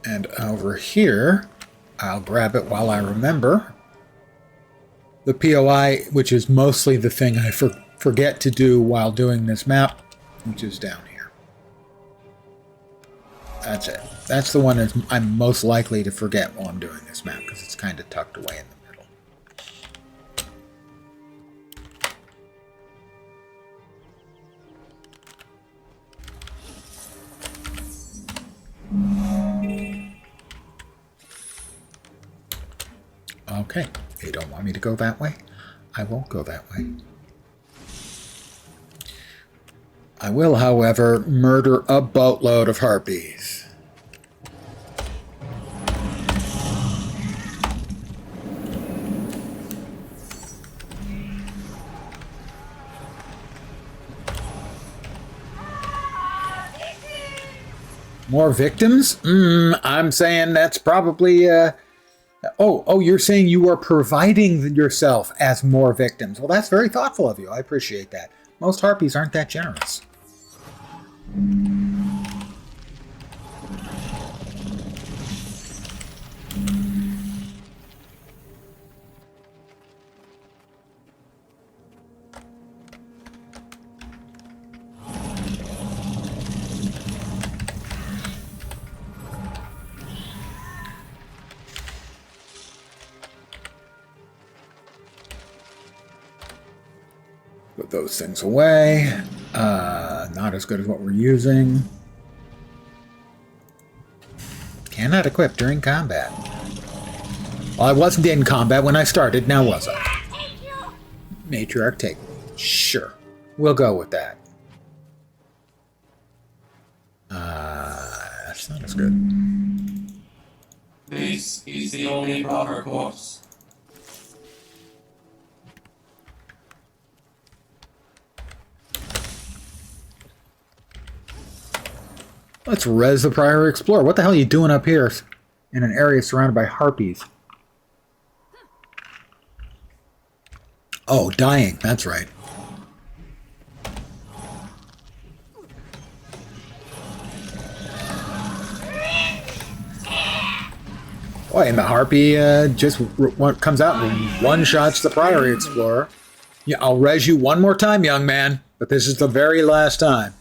And over here, I'll grab it while I remember. The POI, which is mostly the thing I forget to do while doing this map, which is down here. That's it. That's the one that I'm most likely to forget while I'm doing this map, because it's kind of tucked away in the middle. Okay, they don't want me to go that way. I won't go that way. I will, however, murder a boatload of harpies. More victims? I'm saying that's probably Oh, you're saying you are providing yourself as more victims. Well, that's very thoughtful of you. I appreciate that. Most harpies aren't that generous. Put those things away. Not as good as what we're using. Cannot equip during combat. Well, I wasn't in combat when I started, now was I? Matriarch take. Sure. We'll go with that. That's not as good. This is the only proper course. Let's res the Prior Explorer. What the hell are you doing up here in an area surrounded by harpies? Oh, dying. That's right. Boy, and the harpy just comes out and one-shots the Priory Explorer. Yeah, I'll res you one more time, young man, but this is the very last time.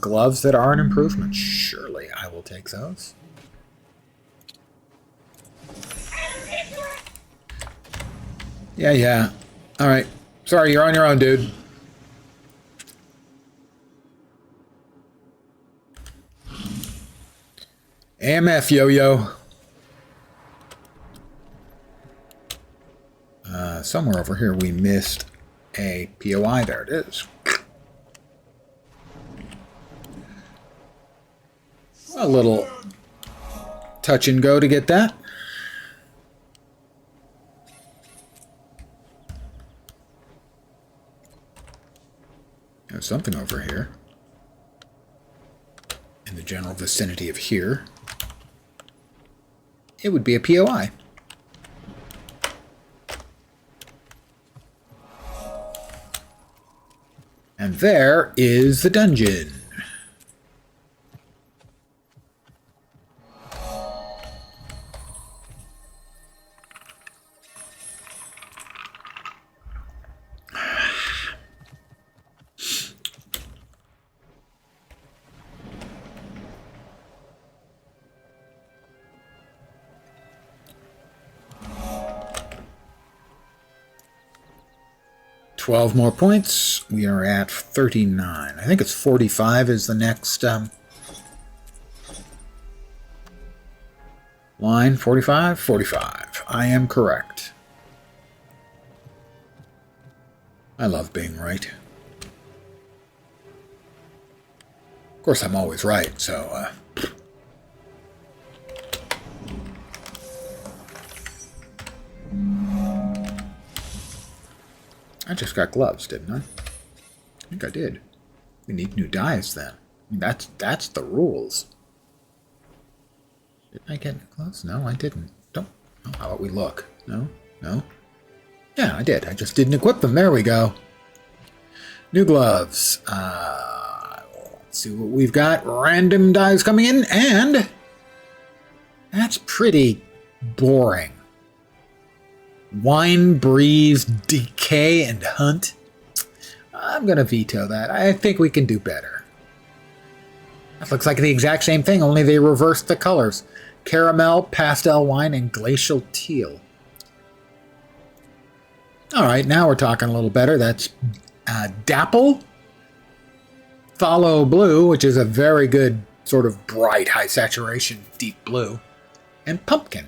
Gloves that are an improvement. Surely I will take those. Yeah. Alright. Sorry, you're on your own, dude. AMF, yo-yo. Somewhere over here we missed a POI. There it is. A little touch and go to get that. There's something over here. In the general vicinity of here. It would be a POI. And there is the dungeon. $12 more points. We are at 39. I think it's 45 is the next line. 45? 45. I am correct. I love being right. Of course, I'm always right, so... I just got gloves, didn't I? I think I did. We need new dyes then. I mean, that's the rules. Did I get gloves? No, I didn't. Don't. Oh, how about we look? No? No? Yeah, I did. I just didn't equip them. There we go. New gloves. Let's see what we've got. Random dyes coming in, and that's pretty boring. Wine, Breeze, Decay, and Hunt. I'm going to veto that. I think we can do better. That looks like the exact same thing, only they reversed the colors. Caramel, Pastel Wine, and Glacial Teal. Alright, now we're talking a little better. That's Dapple, Follow Blue, which is a very good sort of bright, high saturation, deep blue, and Pumpkin.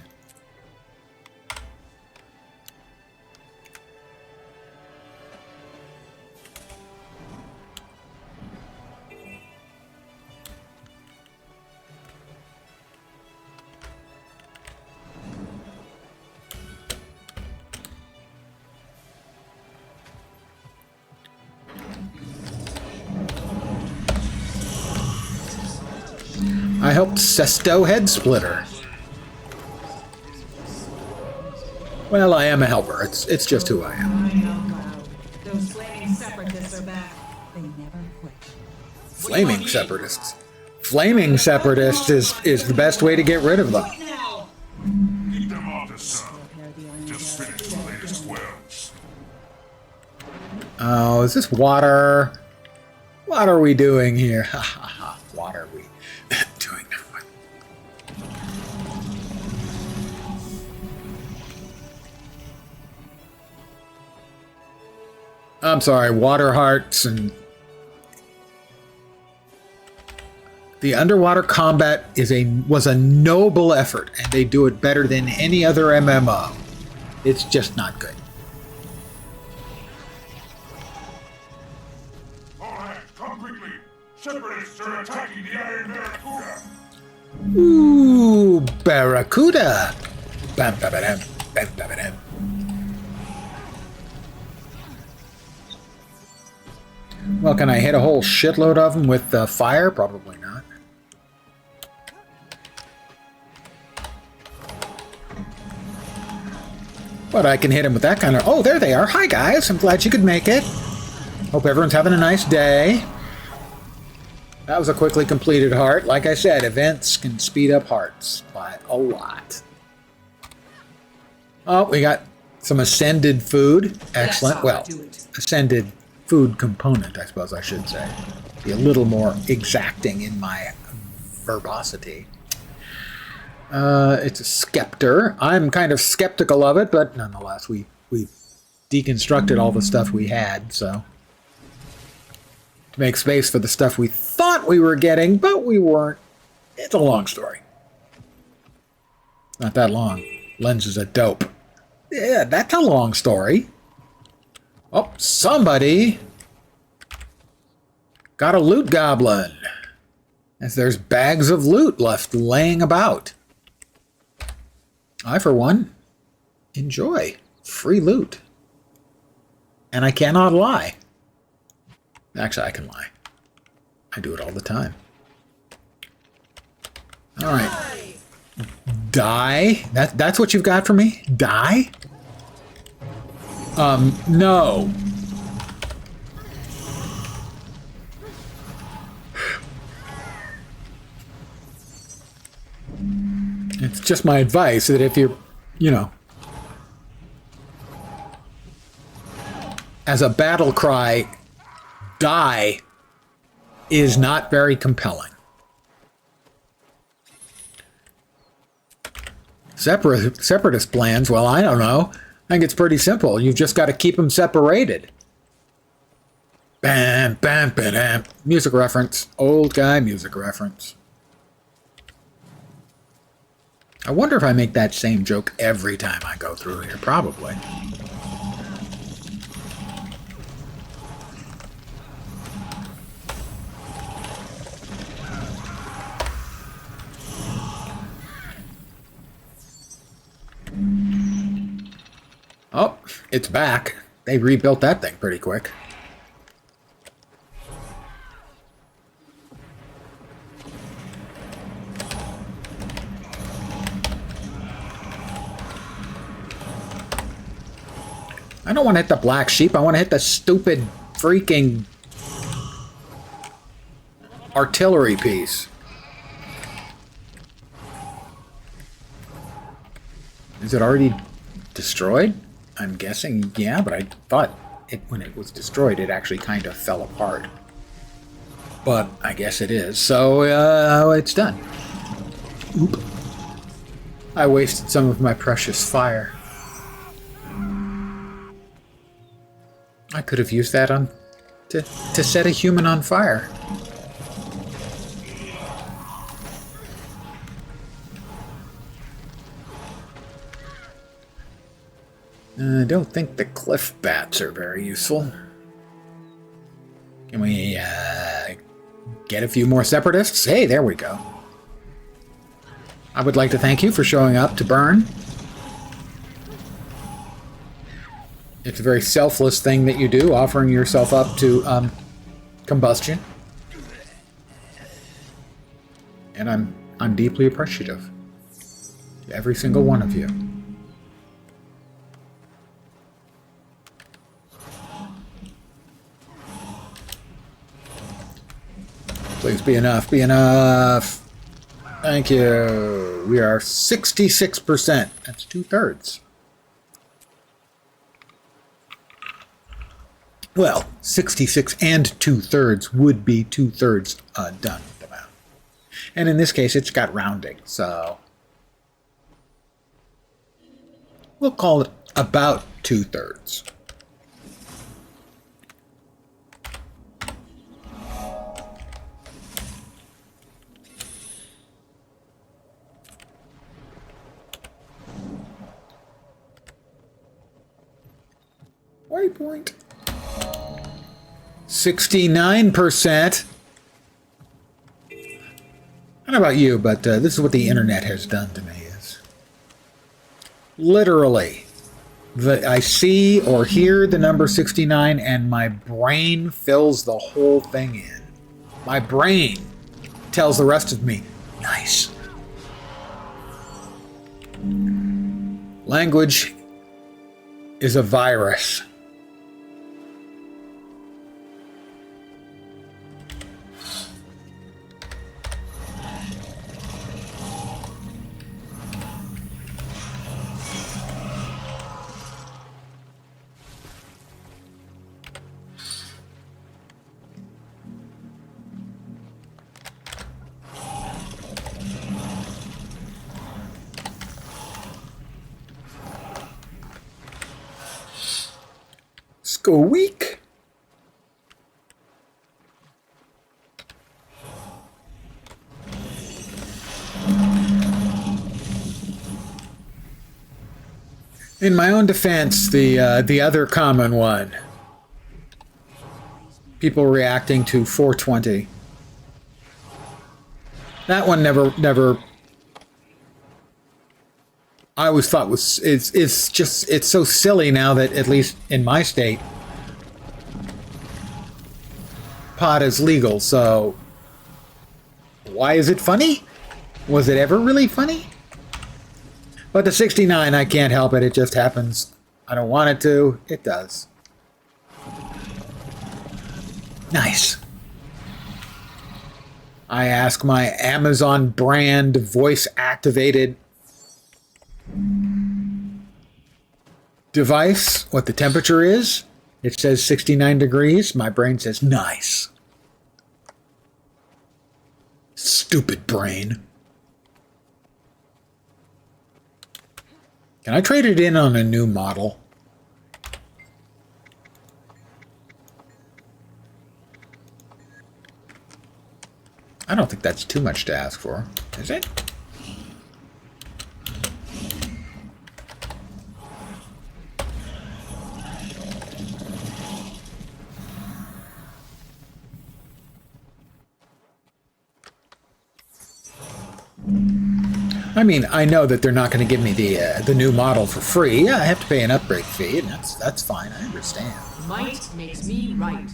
I helped Sesto Head Splitter. Well, I am a helper. It's just who I am. Crying out loud. Those flaming separatists are back. They never quit. Flaming separatists. Flaming separatists is the best way to get rid of them. Now! Keep them off the sun. Just finished the latest wells. Oh, is this water? What are we doing here? Ha ha ha. What are we doing now? I'm sorry, water hearts and the underwater combat was a noble effort, and they do it better than any other MMO. It's just not good. Alright, come quickly. Separatists are attacking the Iron Barracuda. Ooh, Barracuda. Bam, bam, bam, bam, bam, bam. Well, can I hit a whole shitload of them with fire? Probably not. But I can hit them with that kind of... Oh, there they are. Hi, guys. I'm glad you could make it. Hope everyone's having a nice day. That was a quickly completed heart. Like I said, events can speed up hearts by a lot. Oh, we got some ascended food. Excellent. Well, ascended food component, I suppose I should say. Be a little more exacting in my verbosity. It's a scepter. I'm kind of skeptical of it, but nonetheless, we deconstructed all the stuff we had, so to make space for the stuff we thought we were getting, but we weren't. It's a long story. Not that long. Lenses are dope. Yeah, that's a long story. Oh, somebody got a loot goblin. As there's bags of loot left laying about. I, for one, enjoy free loot. And I cannot lie. Actually, I can lie. I do it all the time. All right. Die? That's what you've got for me? Die? No. It's just my advice that if you're, as a battle cry, die is not very compelling. Separatist plans, well, I don't know. I think it's pretty simple. You've just got to keep them separated. Bam, bam, bam. Music reference. Old guy music reference. I wonder if I make that same joke every time I go through here. Probably. Oh, it's back. They rebuilt that thing pretty quick. I don't want to hit the black sheep. I want to hit the stupid freaking artillery piece. Is it already destroyed? I'm guessing, yeah, but I thought when it was destroyed, it actually kind of fell apart. But I guess it is. So, it's done. Oop. I wasted some of my precious fire. I could have used that to set a human on fire. I don't think the cliff bats are very useful. Can we get a few more separatists? Hey, there we go. I would like to thank you for showing up to burn. It's a very selfless thing that you do, offering yourself up to combustion. And I'm deeply appreciative to every single one of you. Please be enough. Be enough. Thank you. We are 66%. That's 2/3. Well, 66 and 2/3 would be 2/3 done with the map. And in this case, it's got rounding, so we'll call it about 2/3. Waypoint. 69%. I don't know about you, but this is what the internet has done to me. Is literally, I see or hear the number 69 and my brain fills the whole thing in. My brain tells the rest of me, nice. Language is a virus. Squeak. In my own defense, the other common one, people reacting to 420. That one never. I always thought it's so silly now that at least in my state, pot is legal. So why is it funny? Was it ever really funny? But the 69, I can't help it. It just happens. I don't want it to. It does. Nice. I ask my Amazon brand voice activated device what the temperature is. It says 69 degrees. My brain says nice. Stupid brain. Can I trade it in on a new model? I don't think that's too much to ask for, is it? I mean, I know that they're not going to give me the new model for free. Yeah, I have to pay an upgrade fee, and that's fine. I understand. Might makes me right.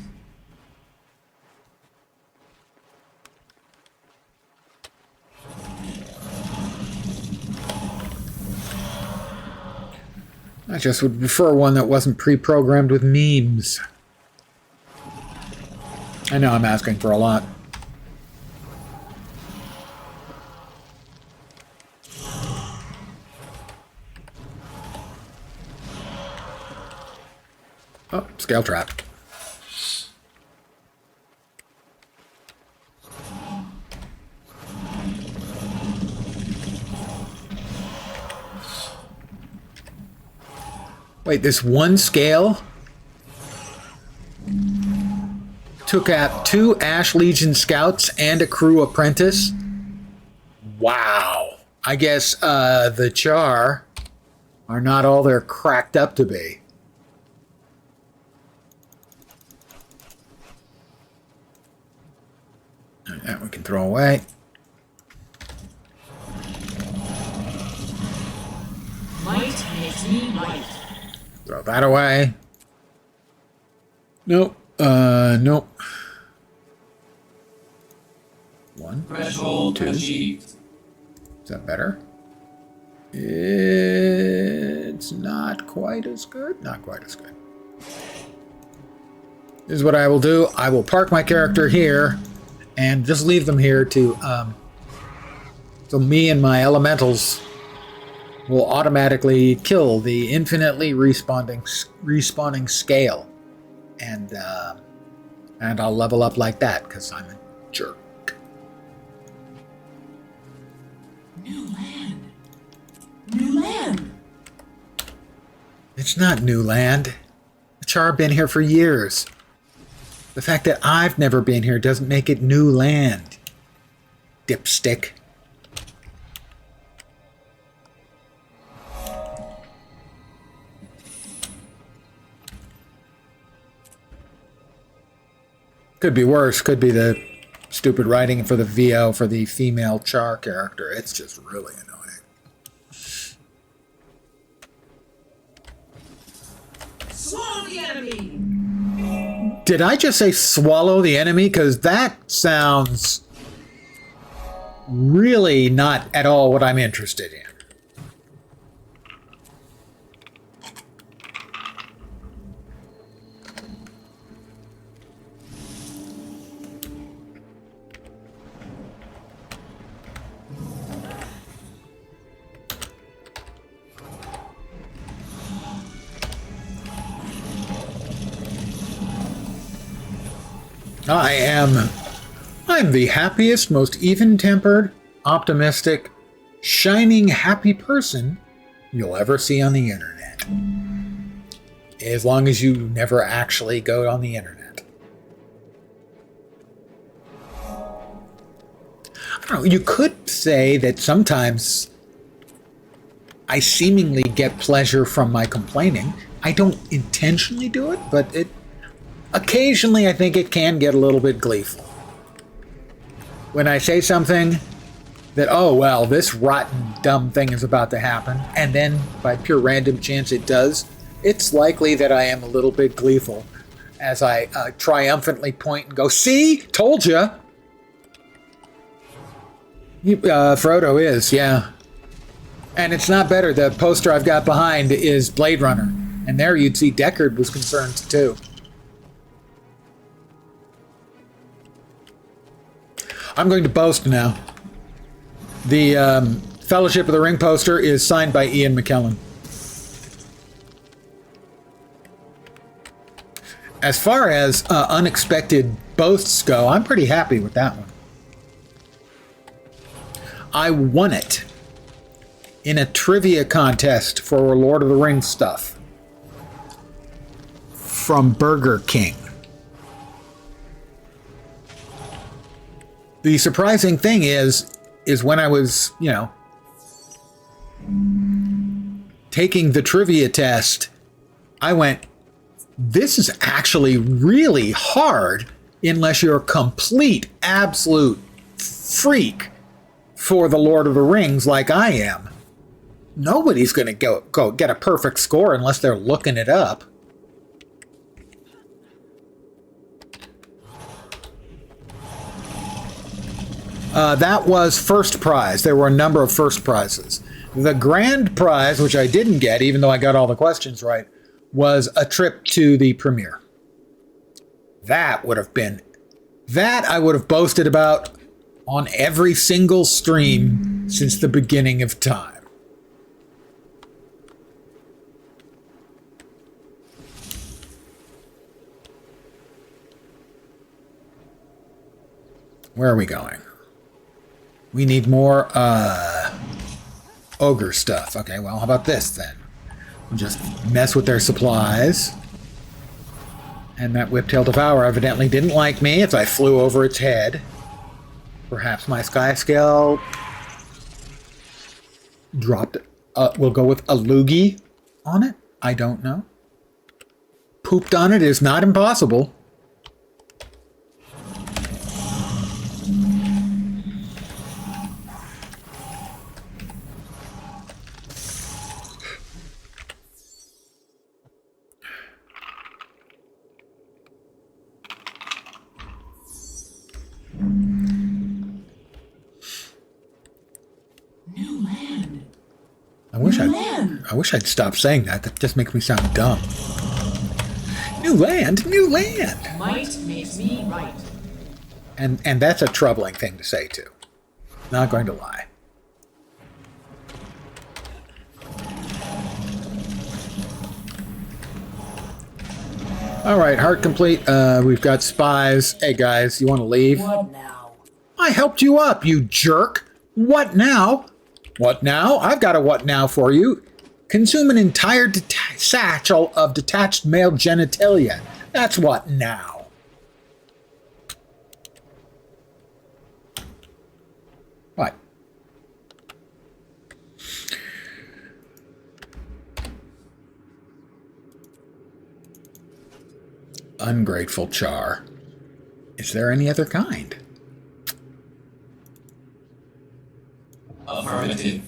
I just would prefer one that wasn't pre-programmed with memes. I know I'm asking for a lot. Oh, scale trap. Wait, this one scale took out 2 Ash Legion scouts and a crew apprentice? Wow. I guess the Char are not all they're cracked up to be. That we can throw away. Might makes me right. Throw that away. Nope. Nope. 1, Threshold 2. achieved. Is that better? It's not quite as good. Not quite as good. This is what I will do. I will park my character here and just leave them here to so me and my elementals will automatically kill the infinitely respawning scale, and I'll level up like that because I'm a jerk. New land. New land. It's not new land. The Char been here for years. The fact that I've never been here doesn't make it new land. Dipstick. Could be worse. Could be the stupid writing for the VO for the female Char character. It's just really annoying. Swallow the enemy. Did I just say swallow the enemy? Because that sounds really not at all what I'm interested in. I'm the happiest, most even-tempered, optimistic, shining, happy person you'll ever see on the internet. As long as you never actually go on the internet. I don't know, you could say that sometimes I seemingly get pleasure from my complaining. I don't intentionally do it, but occasionally I think it can get a little bit gleeful. When I say something that, oh, well, this rotten, dumb thing is about to happen, and then by pure random chance it does, it's likely that I am a little bit gleeful as I triumphantly point and go, see? Told ya! Frodo is, yeah. And it's not better. The poster I've got behind is Blade Runner, and there you'd see Deckard was concerned too. I'm going to boast now. The Fellowship of the Ring poster is signed by Ian McKellen. As far as unexpected boasts go, I'm pretty happy with that one. I won it in a trivia contest for Lord of the Rings stuff from Burger King. The surprising thing is when I was, taking the trivia test, I went, this is actually really hard unless you're a complete, absolute freak for the Lord of the Rings like I am. Nobody's going to go get a perfect score unless they're looking it up. That was first prize. There were a number of first prizes. The grand prize, which I didn't get, even though I got all the questions right, was a trip to the premiere. That I would have boasted about on every single stream since the beginning of time. Where are we going? We need more ogre stuff. Okay, well, how about this then? We'll just mess with their supplies. And that Whiptail Devourer evidently didn't like me as I flew over its head. Perhaps my sky scale dropped. We'll go with a loogie on it. I don't know. Pooped on it is not impossible. I wish I'd stop saying that. That just makes me sound dumb. New land, new land. Might makes me right. And that's a troubling thing to say, too. Not going to lie. Alright, heart complete. We've got spies. Hey, guys, you want to leave? What now? I helped you up, you jerk! What now? What now? I've got a what now for you. Consume an entire satchel of detached male genitalia. That's what now. What? Ungrateful char. Is there any other kind? Affirmative.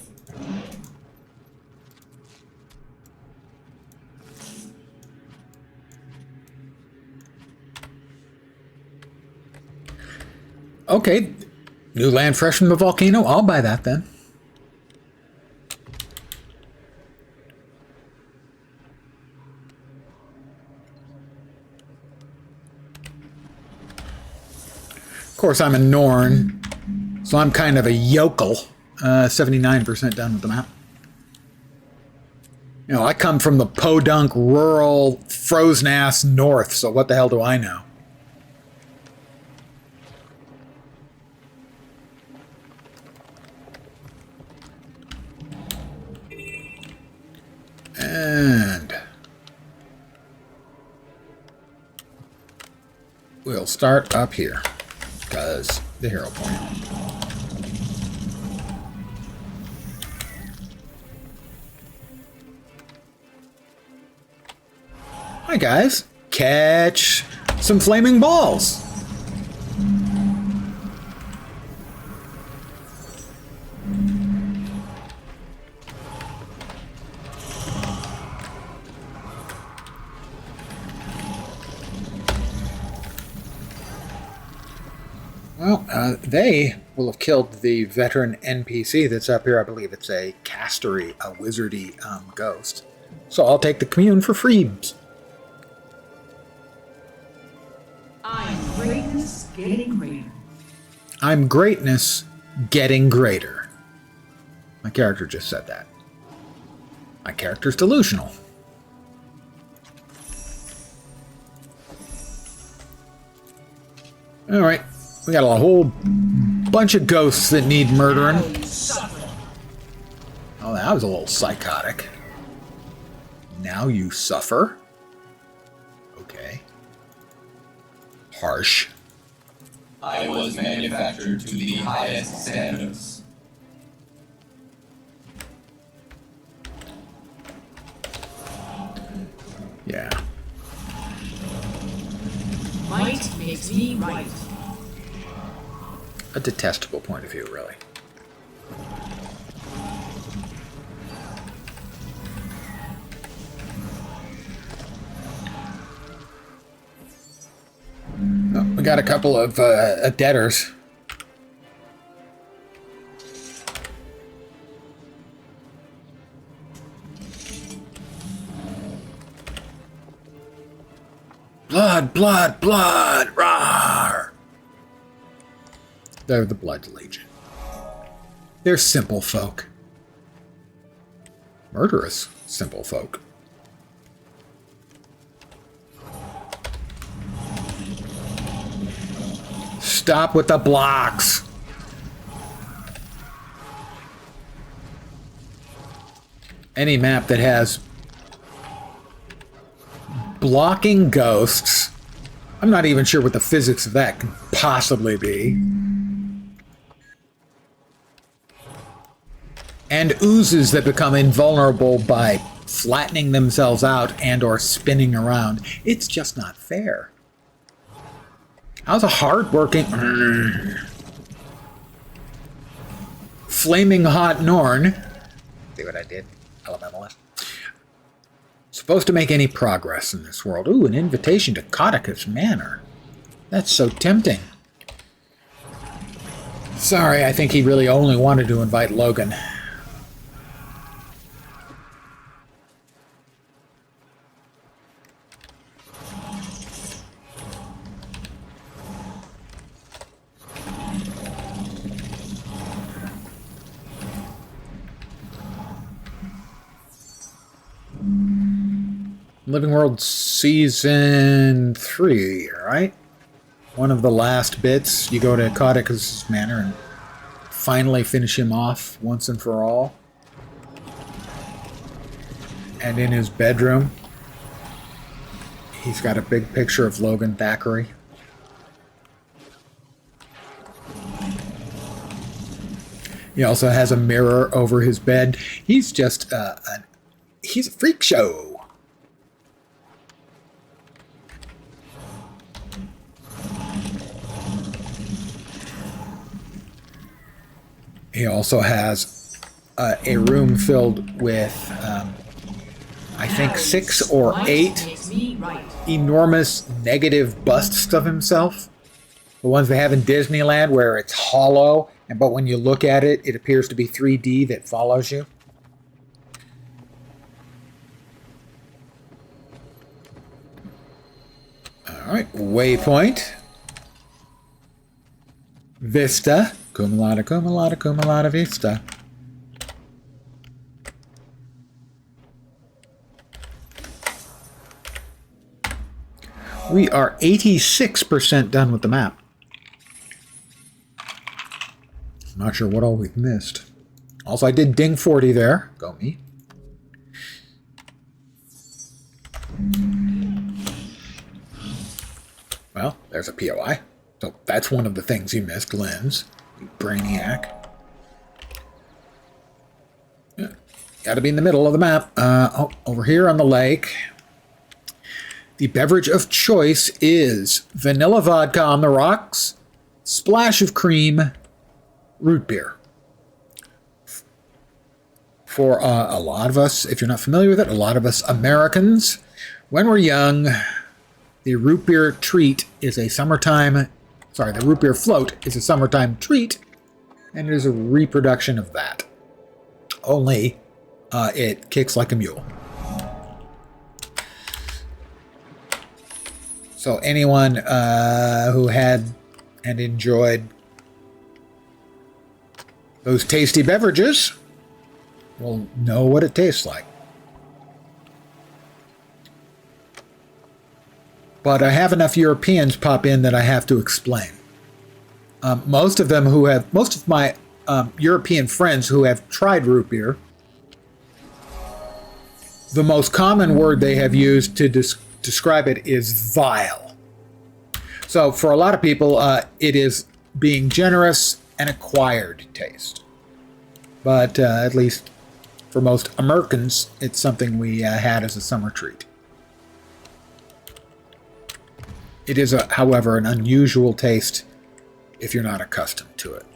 Okay. New land fresh from the volcano. I'll buy that then. Of course, I'm a Norn, so I'm kind of a yokel. 79% done with the map. You know, I come from the podunk, rural, frozen-ass north, so what the hell do I know? And we'll start up here, because the hero point. Hi guys, catch some flaming balls. Well, they will have killed the veteran NPC that's up here. I believe it's a castery, a wizardy ghost. So I'll take the commune for free. I'm greatness getting greater. I'm greatness getting greater. My character just said that. My character's delusional. Alright, we got a whole bunch of ghosts that need murdering. Oh, that was a little psychotic. Now you suffer. Okay. Harsh. I was manufactured to the highest standards. Yeah. Might makes me right. A detestable point of view, really. Oh, we got a couple of debtors. Blood, blood, blood! Rawr! They're the Blood Legion. They're simple folk. Murderous simple folk. Stop with the blocks! Any map that has blocking ghosts, I'm not even sure what the physics of that could possibly be. And oozes that become invulnerable by flattening themselves out and or spinning around. It's just not fair. How's a hard-working, flaming hot Norn, see what I did, elementalist, supposed to make any progress in this world? Ooh, an invitation to Codicus Manor. That's so tempting. Sorry, I think he really only wanted to invite Logan. Living World Season 3, right? One of the last bits. You go to Caudicus' manor and finally finish him off once and for all. And in his bedroom, he's got a big picture of Logan Thackeray. He also has a mirror over his bed. He's just he's a freak show. He also has a room filled with, I think, 6 or 8 enormous negative busts of himself. The ones they have in Disneyland where it's hollow, but when you look at it, it appears to be 3D that follows you. Alright, waypoint. Vista. Cum laude, cum laude, cum laude vista. We are 86% done with the map. Not sure what all we've missed. Also, I did ding 40 there. Go me. Well, there's a POI. So that's one of the things you missed, lens. You brainiac. Yeah. Gotta be in the middle of the map. Oh, over here on the lake. The beverage of choice is vanilla vodka on the rocks, splash of cream, root beer. For a lot of us, if you're not familiar with it, a lot of us Americans, when we're young, the root beer treat is a summertime, the root beer float is a summertime treat, and it is a reproduction of that. Only it kicks like a mule. So anyone who had and enjoyed those tasty beverages will know what it tastes like. But I have enough Europeans pop in that I have to explain. Most of my European friends who have tried root beer, the most common word they have used to describe it is vile. So for a lot of people, it is being generous and acquired taste. But at least for most Americans, it's something we had as a summer treat. It is, however, an unusual taste if you're not accustomed to it.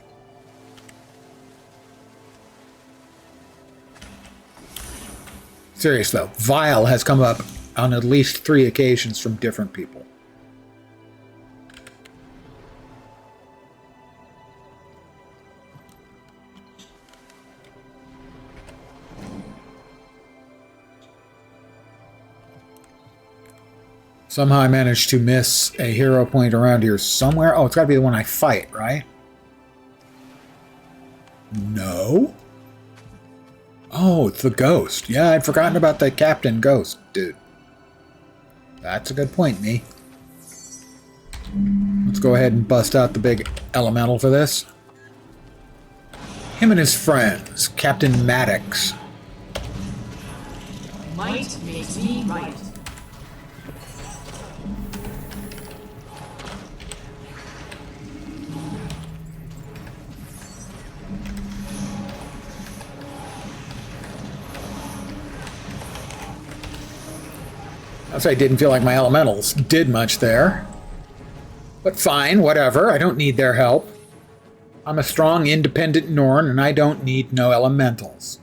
Serious though, vile has come up on at least 3 occasions from different people. Somehow I managed to miss a hero point around here somewhere. Oh, it's got to be the one I fight, right? No? Oh, it's the ghost. Yeah, I'd forgotten about the Captain Ghost, dude. That's a good point, me. Let's go ahead and bust out the big elemental for this. Him and his friends, Captain Maddox. Might makes me right. I didn't feel like my elementals did much there. But fine, whatever. I don't need their help. I'm a strong, independent Norn, and I don't need no elementals.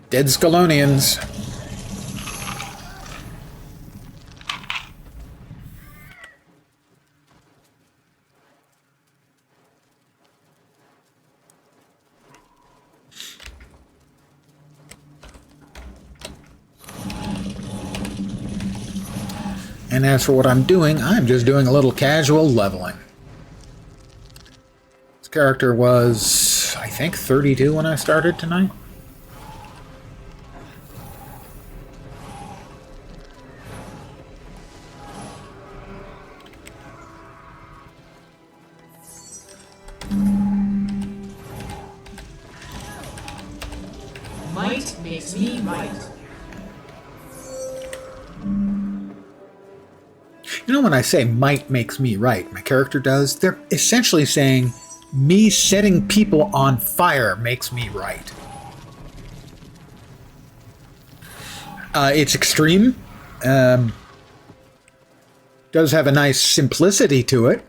Dead Scalonians. And as for what I'm doing, I'm just doing a little casual leveling. This character was, I think, 32 when I started tonight. Might makes me right. You know, when I say might makes me right, my character does, they're essentially saying me setting people on fire makes me right. It's extreme. Does have a nice simplicity to it.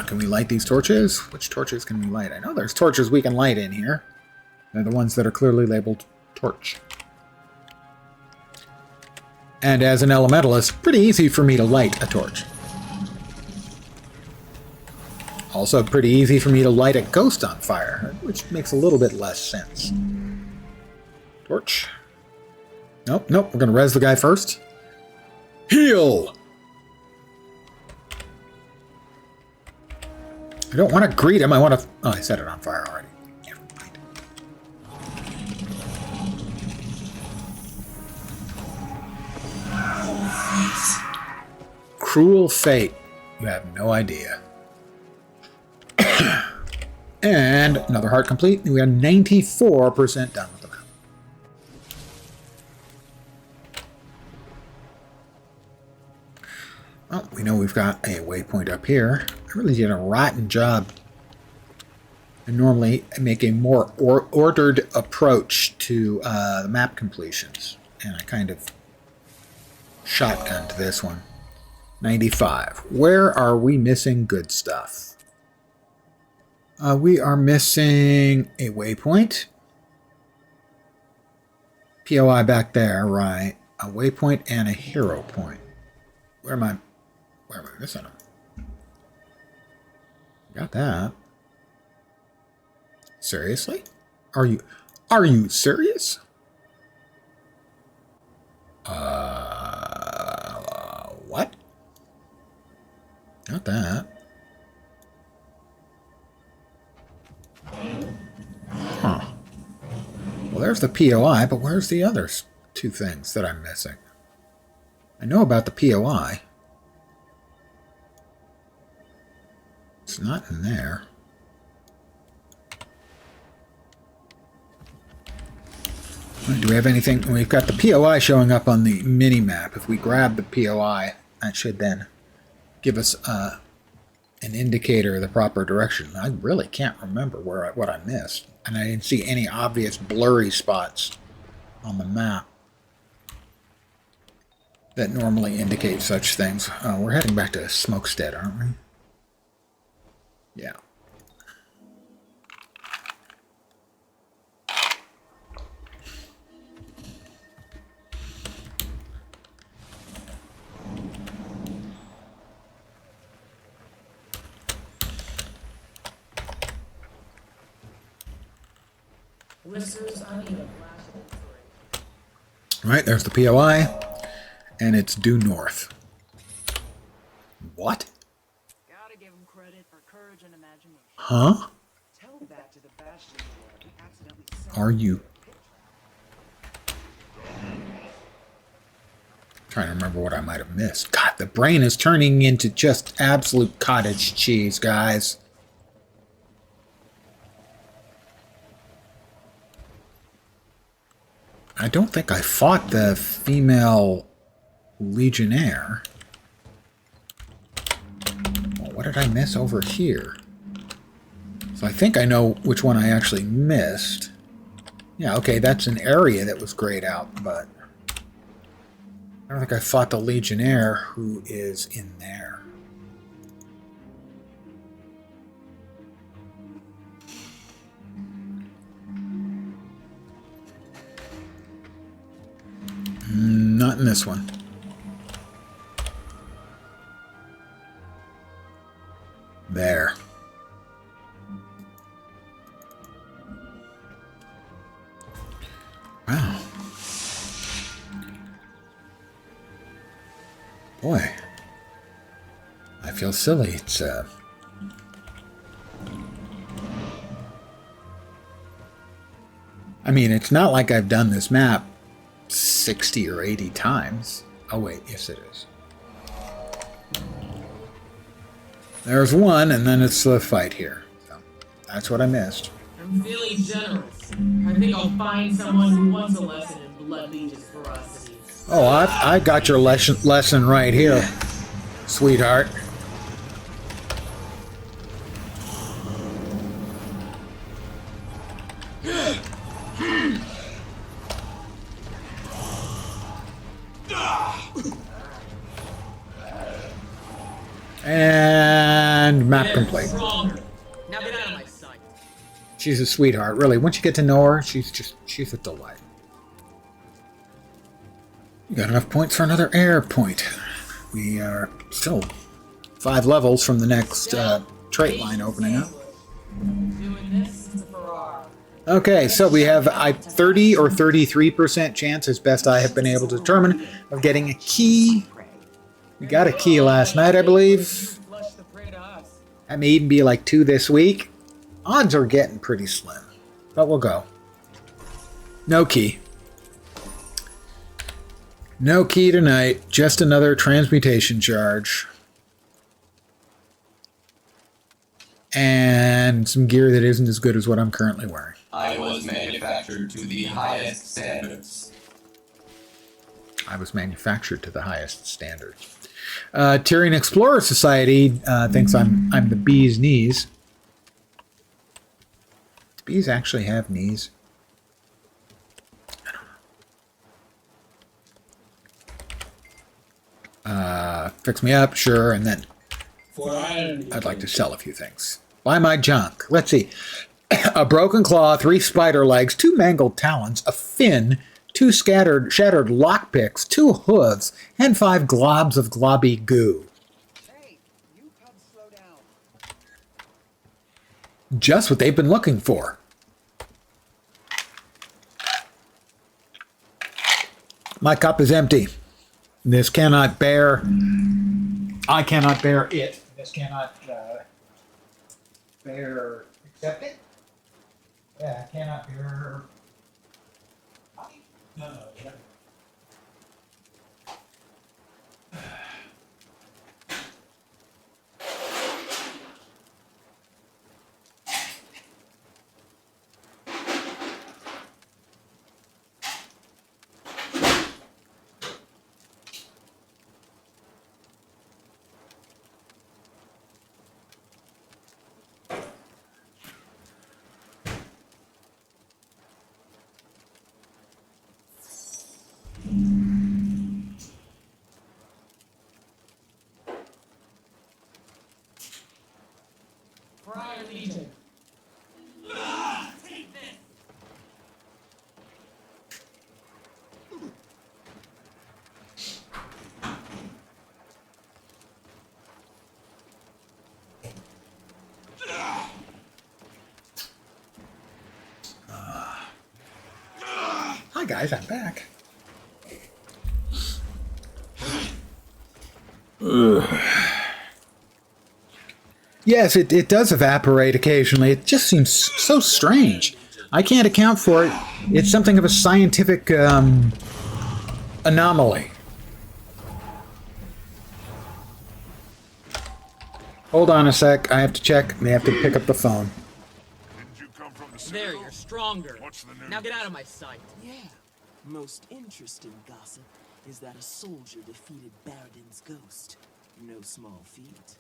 Can we light these torches? Which torches can we light? I know there's torches we can light in here. They're the ones that are clearly labeled torch. And as an elementalist, pretty easy for me to light a torch. Also pretty easy for me to light a ghost on fire, which makes a little bit less sense. Torch. Nope, nope, we're gonna res the guy first. Heal! I don't want to greet him, I want to... Oh, I set it on fire already. Never mind. Cruel fate. You have no idea. And another heart complete. We are 94% done with the map. Well, we know we've got a waypoint up here. I really did a rotten job. I normally make a more ordered approach to the map completions. And I kind of shotgunned this one. 95. Where are we missing good stuff? We are missing a waypoint. POI back there, right. A waypoint and a hero point. Where am I missing them? Got that. Seriously? Are you serious? What? Got that. Huh. Well, there's the POI, but where's the other two things that I'm missing? I know about the POI. It's not in there. Do we have anything? We've got the POI showing up on the mini-map. If we grab the POI, that should then give us an indicator of the proper direction. I really can't remember what I missed. And I didn't see any obvious blurry spots on the map that normally indicate such things. We're heading back to Smokestead, aren't we? Yeah. Whiskers, I need a flash. Right, there's the POI, and it's due north. What? Gotta give him credit for courage and imagination. Huh? Tell that to the Bastion who accidentally Are you... Trying to remember what I might have missed. God, the brain is turning into just absolute cottage cheese, guys. I don't think I fought the female legionnaire. Well, what did I miss over here? So I think I know which one I actually missed. Yeah, okay, that's an area that was grayed out, but I don't think I fought the legionnaire who is in there. Not in this one. There. Wow. Boy, I feel silly. It's, I mean, it's not like I've done this map 60 or 80 times. Oh, wait, yes it is. There's one, and then it's the fight here. So, that's what I missed. I'm feeling generous. I think I'll find someone who wants a lesson in blood leeches ferocity. Oh, I got your lesson right here, sweetheart. And map complete. Stronger. Now get out of my sight. She's a sweetheart, really. Once you get to know her, she's a delight. You got enough points for another air point. We are still 5 levels from the next trait line opening up. Doing this for our... Okay, so we have a 30 or 33% chance, as best I have been able to determine, of getting a key. We got a key last night, I believe. Flush the prey to us. That may even be like 2 this week. Odds are getting pretty slim, but we'll go. No key. No key tonight, just another transmutation charge. And some gear that isn't as good as what I'm currently wearing. I was manufactured to the highest standards. I was manufactured to the highest standards. Tyrian Explorer Society thinks I'm the bee's knees. Do bees actually have knees? I don't know. Fix me up, sure, and then I'd like to sell a few things. Buy my junk. Let's see. A broken claw, 3 spider legs, 2 mangled talons, a fin, 2 shattered lockpicks, 2 hooves, and 5 globs of globby goo. Hey, you cubs slow down. Just what they've been looking for. My cup is empty. This cannot bear... I cannot bear it. This cannot bear... Accept it? Yeah, I cannot bear... No. Friar Legion. Take this. Hi guys, I'm back. Yes, it does evaporate occasionally. It just seems so strange. I can't account for it. It's something of a scientific anomaly. Hold on a sec. I have to check. They have to pick up the phone. Didn't you come from the There, Citadel? you're stronger. What's the news? Now get out of my sight. Yeah. Most interesting gossip is that a soldier defeated Baradin's ghost. No small feat.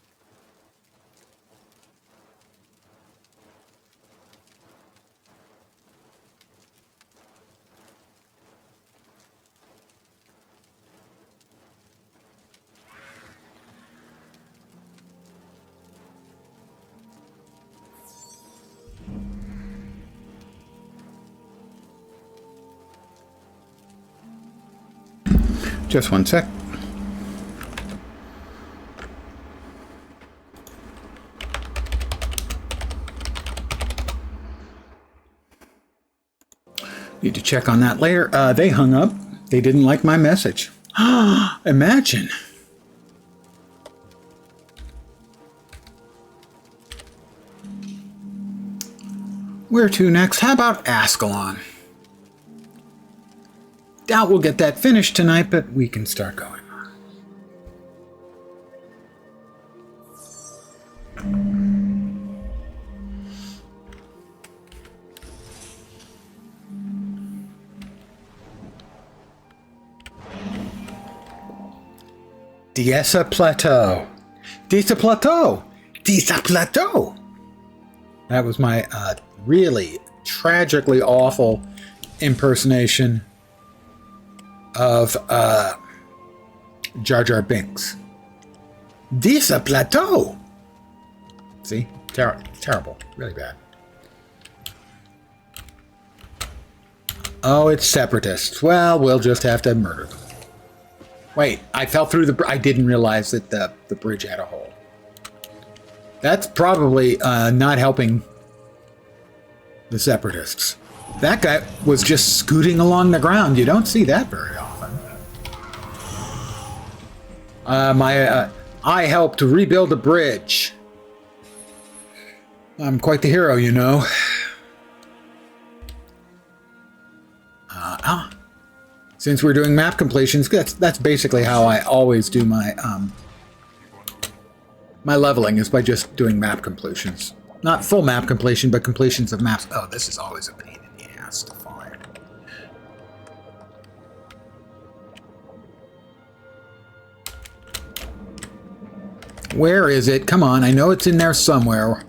Just one sec. Need to check on that later. They hung up. They didn't like my message. Imagine. Where to next? How about Ascalon? Doubt we'll get that finished tonight, but we can start going on. Diesa Plateau. Diesa Plateau. Diesa Plateau. That was my really tragically awful impersonation of Jar Jar Binks. Diesa Plateau. See? Terrible. Really bad. Oh, it's separatists. Well, we'll just have to murder them. Wait, I fell through I didn't realize that the bridge had a hole. That's probably not helping the separatists. That guy was just scooting along the ground. You don't see that very often. I helped rebuild a bridge. I'm quite the hero, you know. Since we're doing map completions, that's basically how I always do my my leveling, is by just doing map completions. Not full map completion, but completions of maps. Oh, this is always a pain in the ass to find. Where is it? Come on, I know it's in there somewhere.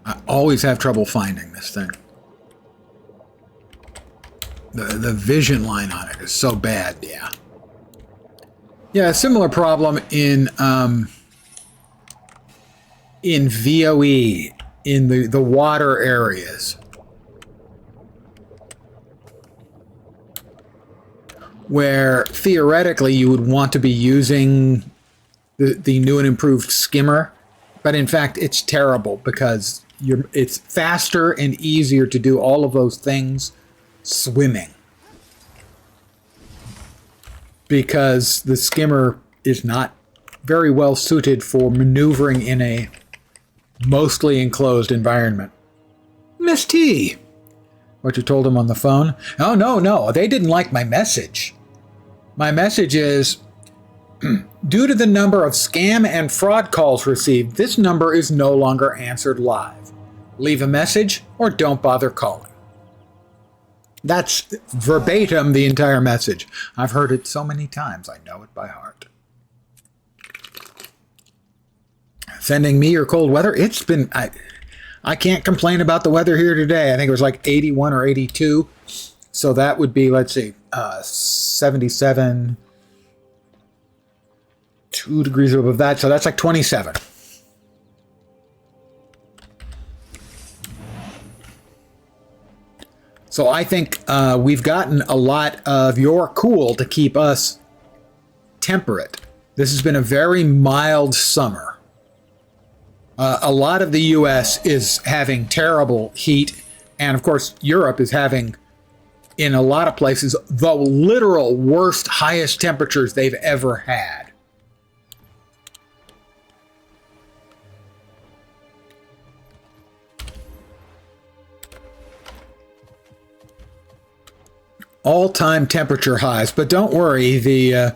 I always have trouble finding this thing. The vision line on it is so bad, yeah. Yeah, a similar problem in VOE, in the water areas, where theoretically you would want to be using the new and improved skimmer, but in fact it's terrible because it's faster and easier to do all of those things swimming, because the skimmer is not very well suited for maneuvering in a mostly enclosed environment. Miss T, what you told him on the phone? Oh, no, they didn't like my message. My message is, due to the number of scam and fraud calls received, this number is no longer answered live. Leave a message or don't bother calling. That's verbatim the entire message. I've heard it so many times, I know it by heart. Sending me your cold weather. It's been, I can't complain about the weather here today. I think it was like 81 or 82. So that would be, let's see, 77, 2 degrees above that. So that's like 27. So I think we've gotten a lot of your cool to keep us temperate. This has been a very mild summer. A lot of the U.S. is having terrible heat, and of course Europe is having, in a lot of places, the literal worst, highest temperatures they've ever had. All-time temperature highs, but don't worry, the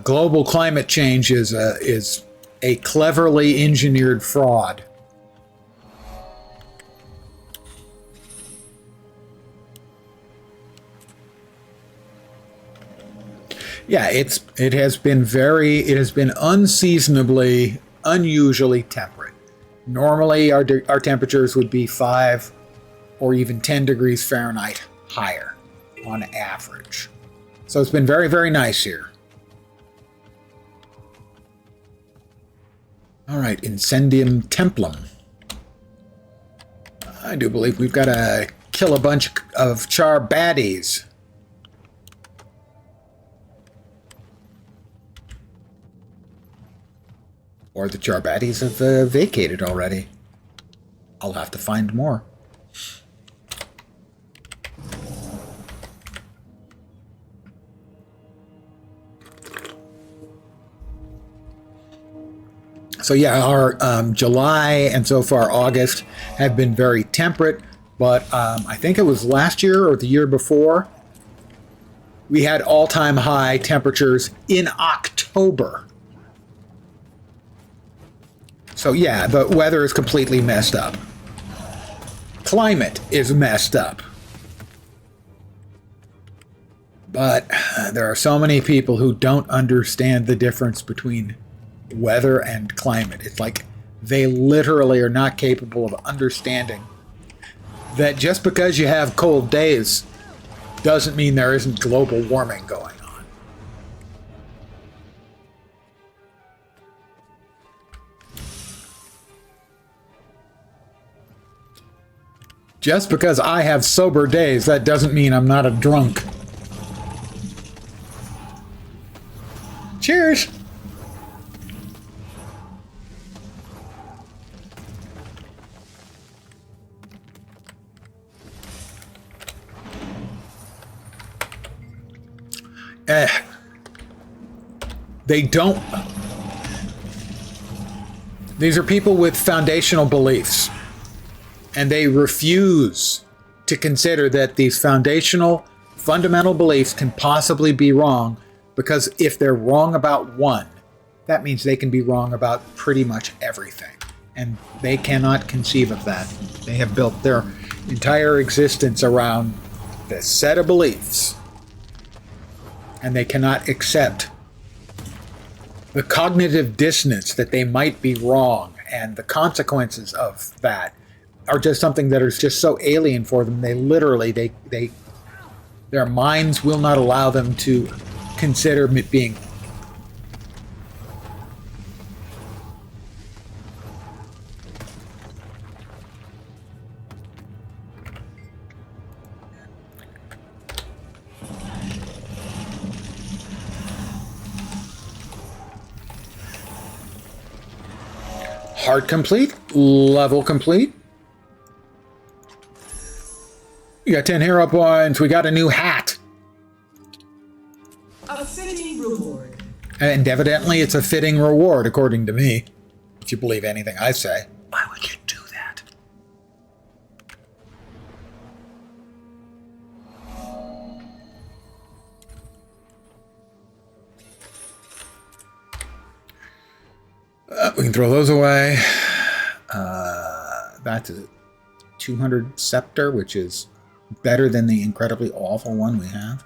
global climate change is a cleverly engineered fraud. Yeah, it has been unseasonably, unusually temperate. Normally, our temperatures would be 5 or even 10 degrees Fahrenheit higher on average. So it's been very, very nice here. All right, Incendium Templum. I do believe we've got to kill a bunch of char baddies. Or the char baddies have vacated already. I'll have to find more. So yeah, our July and so far August have been very temperate, but I think it was last year or the year before, we had all-time high temperatures in October. So yeah, the weather is completely messed up. Climate is messed up. But there are so many people who don't understand the difference between weather and climate. It's like they literally are not capable of understanding that just because you have cold days doesn't mean there isn't global warming going on. Just because I have sober days, that doesn't mean I'm not a drunk. Cheers! They don't. These are people with foundational beliefs, and they refuse to consider that these foundational, fundamental beliefs can possibly be wrong, because if they're wrong about one, that means they can be wrong about pretty much everything. And they cannot conceive of that. They have built their entire existence around this set of beliefs, and they cannot accept the cognitive dissonance that they might be wrong, and the consequences of that are just something that is just so alien for them. They literally, their minds will not allow them to consider it being. Heart complete, level complete. We got 10 hero points. We got a new hat. A fitting reward. And evidently it's a fitting reward, according to me. If you believe anything I say. Why would you do that? We can throw those away. That's a 200 scepter, which is better than the incredibly awful one we have.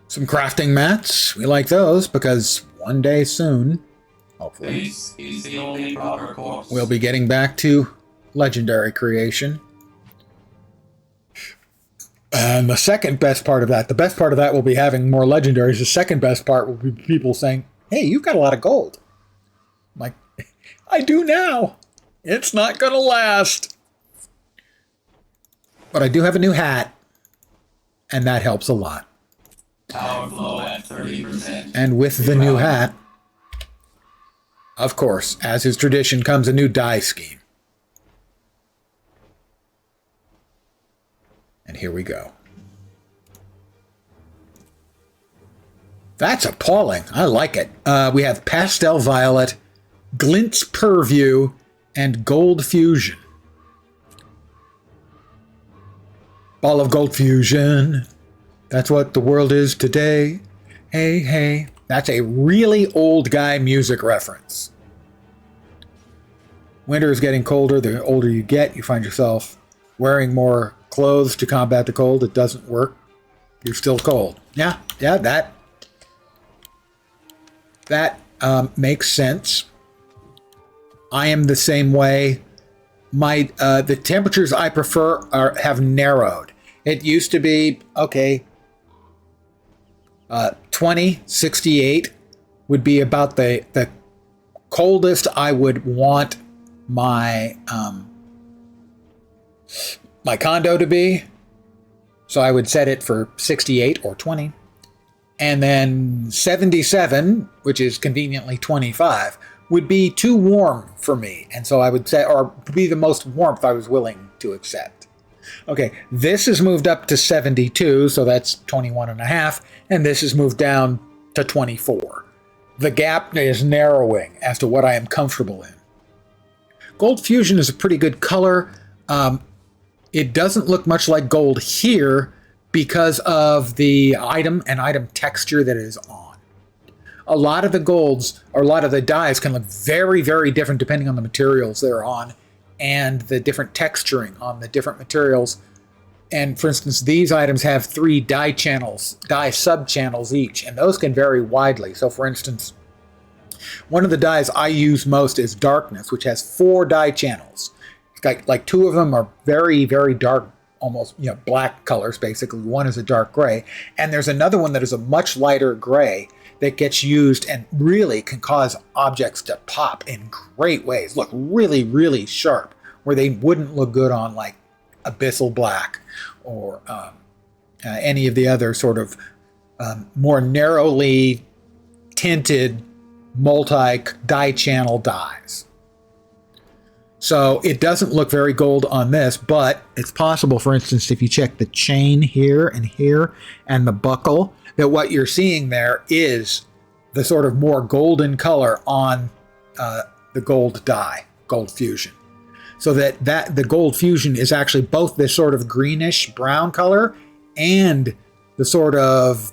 Some crafting mats. We like those because one day soon, hopefully, This is the only proper course. we'll be getting back to legendary creation. And the second best part of that, the best part of that will be having more legendaries. The second best part will be people saying, hey, you've got a lot of gold. I'm like, I do now. It's not going to last. But I do have a new hat, and that helps a lot. Power flow at 30%. And with the new hat, of course, as is tradition, comes a new die scheme. And here we go. That's appalling. I like it. We have Pastel Violet, Glint's Purview, and Gold Fusion. Ball of Gold Fusion. That's what the world is today. Hey, hey. That's a really old guy music reference. Winter is getting colder. The older you get, you find yourself wearing more clothes to combat the cold. It doesn't work. You're still cold. Yeah, that makes sense. I am the same way. The temperatures I prefer have narrowed. It used to be, okay, 20, 68 would be about the coldest I would want my my condo to be. So I would set it for 68 or 20. And then 77, which is conveniently 25, would be too warm for me. And so I would say, or be the most warmth I was willing to accept. Okay, this has moved up to 72, so that's 21 and a half. And this has moved down to 24. the gap is narrowing as to what I am comfortable in. Gold Fusion is a pretty good color. It doesn't look much like gold here because of the item and item texture that it is on. A lot of the golds, or a lot of the dyes, can look very, very different depending on the materials they're on and the different texturing on the different materials. And for instance, these items have 3 dye channels, dye sub-channels each, and those can vary widely. So for instance, one of the dyes I use most is Darkness, which has 4 dye channels. It's got, like 2 of them are very, very dark, almost black colors basically. One is a dark gray, and there's another one that is a much lighter gray that gets used and really can cause objects to pop in great ways, look really, really sharp, where they wouldn't look good on like Abyssal Black or any of the other sort of more narrowly tinted multi-dye channel dyes. So it doesn't look very gold on this, but it's possible, for instance, if you check the chain here and the buckle, that what you're seeing there is the sort of more golden color on the gold dye, Gold Fusion. So that the Gold Fusion is actually both this sort of greenish brown color and the sort of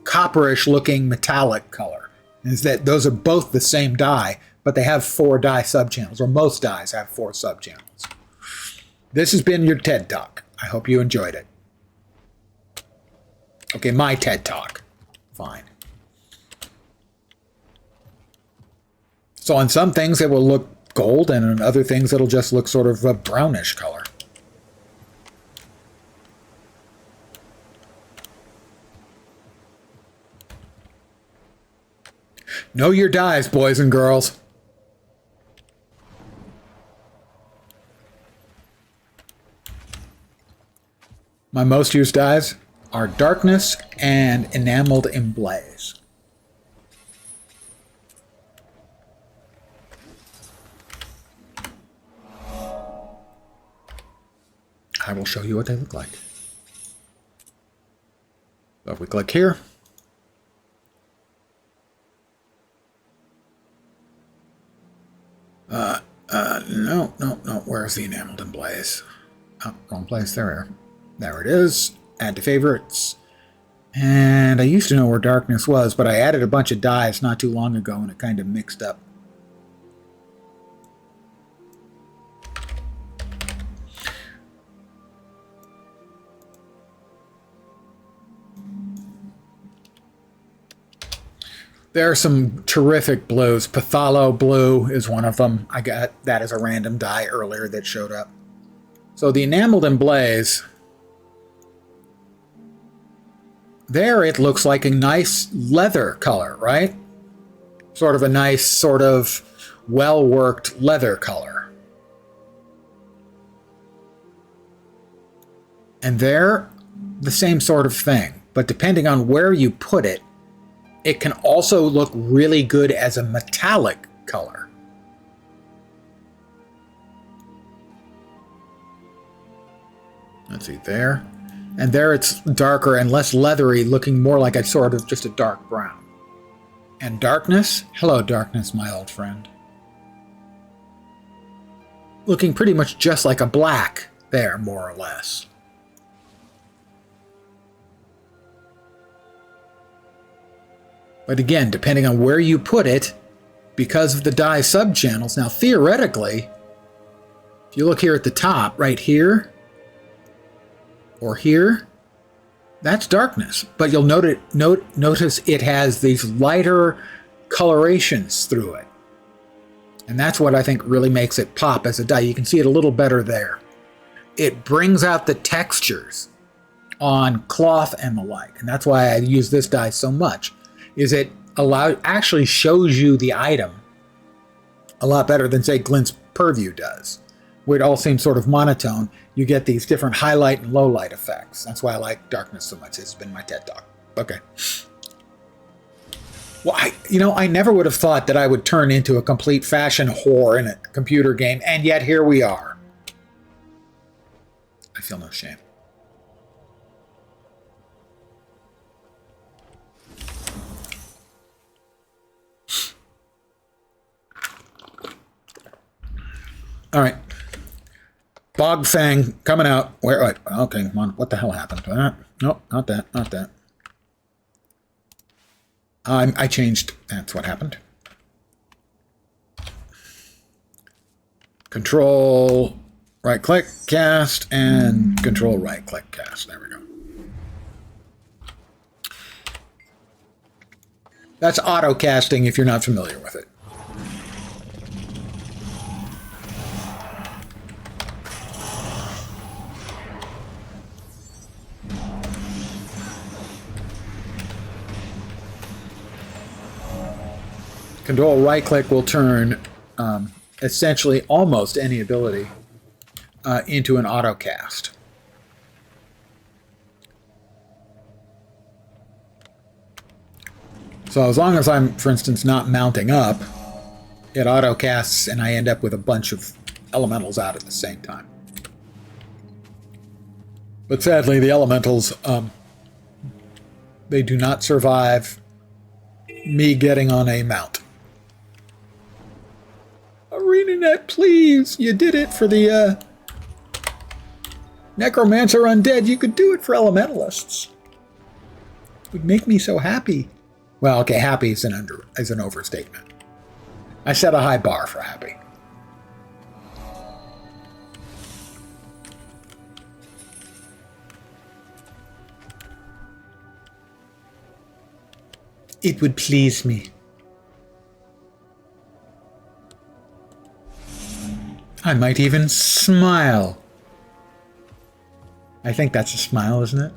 copperish looking metallic color. Is that those are both the same dye, but they have 4 dye subchannels, or most dyes have 4 subchannels. This has been your TED Talk. I hope you enjoyed it. Okay, my TED Talk. Fine. So on some things it will look gold, and on other things it'll just look sort of a brownish color. Know your dyes, boys and girls. My most used dyes are Darkness and Enameled Emblaze. I will show you what they look like. So if we click here, no, where's the Enameled Emblaze? Oh, wrong place, there it is. Add to favorites. And I used to know where Darkness was, but I added a bunch of dyes not too long ago and it kind of mixed up. There are some terrific blues. Pathalo Blue is one of them. I got that as a random dye earlier that showed up. So the Enameled Emblaze, there it looks like a nice leather color, right? Sort of a nice, sort of well-worked leather color. And there, the same sort of thing. But depending on where you put it, it can also look really good as a metallic color. Let's see, there. And there it's darker and less leathery, looking more like a sort of just a dark brown. And Darkness? Hello, Darkness, my old friend. Looking pretty much just like a black there, more or less. But again, depending on where you put it, because of the dye subchannels. Now, theoretically, if you look here at the top, right here, or here, that's Darkness. But you'll notice it has these lighter colorations through it. And that's what I think really makes it pop as a dye. You can see it a little better there. It brings out the textures on cloth and the like. And that's why I use this dye so much. Is it actually shows you the item a lot better than, say, Glint's Purview does, where it all seems sort of monotone. You get these different highlight and low light effects. That's why I like Darkness so much. It's been my TED Talk. Okay. Well, I never would have thought that I would turn into a complete fashion whore in a computer game, and yet here we are. I feel no shame. Alright. Bog Fang coming out. Where? Wait, okay, come on. What the hell happened? Nope, not that. Not that. I changed. That's what happened. Control right click cast and control right click cast. There we go. That's auto casting if you're not familiar with it. Control right click will turn essentially almost any ability into an auto cast. So as long as I'm, for instance, not mounting up, it auto casts and I end up with a bunch of elementals out at the same time. But sadly, the elementals, they do not survive me getting on a mount. ArenaNet, please! You did it for the Necromancer Undead. You could do it for Elementalists. It would make me so happy. Well, okay, happy is an overstatement. I set a high bar for happy. It would please me. I might even smile. I think that's a smile, isn't it?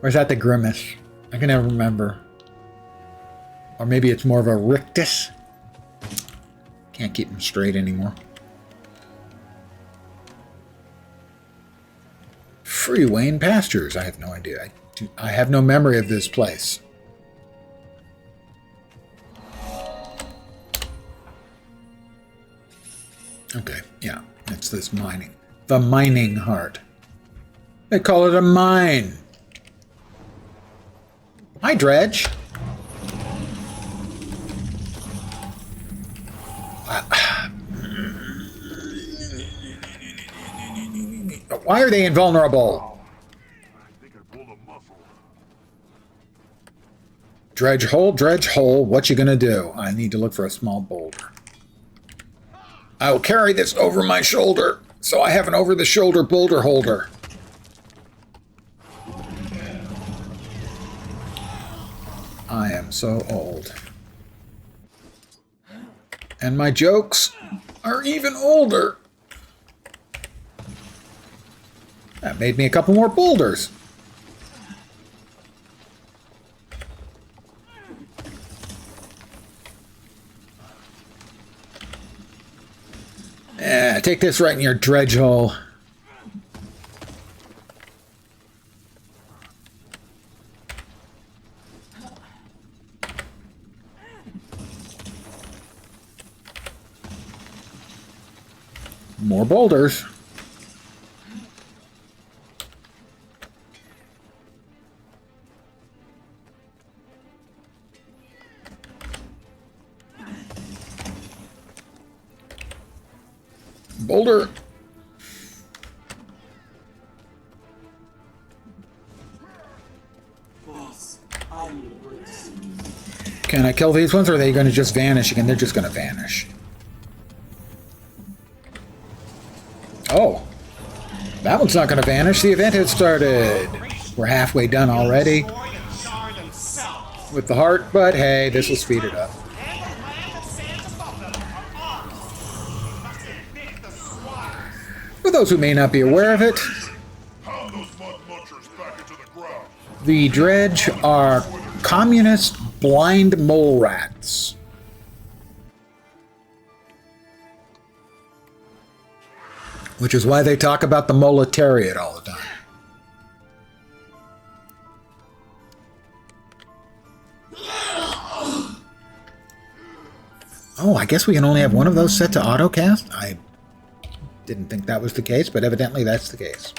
Or is that the grimace? I can never remember. Or maybe it's more of a rictus. Can't keep them straight anymore. Free Wayne Pastures. I have no idea. I have no memory of this place. Okay, yeah, it's this mining. The mining heart. They call it a mine. Hi, Dredge. Why are they invulnerable? Dredge hole, what you gonna do? I need to look for a small boulder. I will carry this over my shoulder, so I have an over-the-shoulder boulder holder. I am so old. And my jokes are even older. That made me a couple more boulders. Take this right in your dredge hole. More boulders. Boulder. Can I kill these ones, or are they going to just vanish again? They're just going to vanish. Oh. That one's not going to vanish. The event has started. We're halfway done already with the heart, but hey, this will speed it up. For those who may not be aware of it, the dredge are communist blind mole rats. Which is why they talk about the moletariat all the time. Oh, I guess we can only have one of those set to autocast? I didn't think that was the case, but evidently that's the case.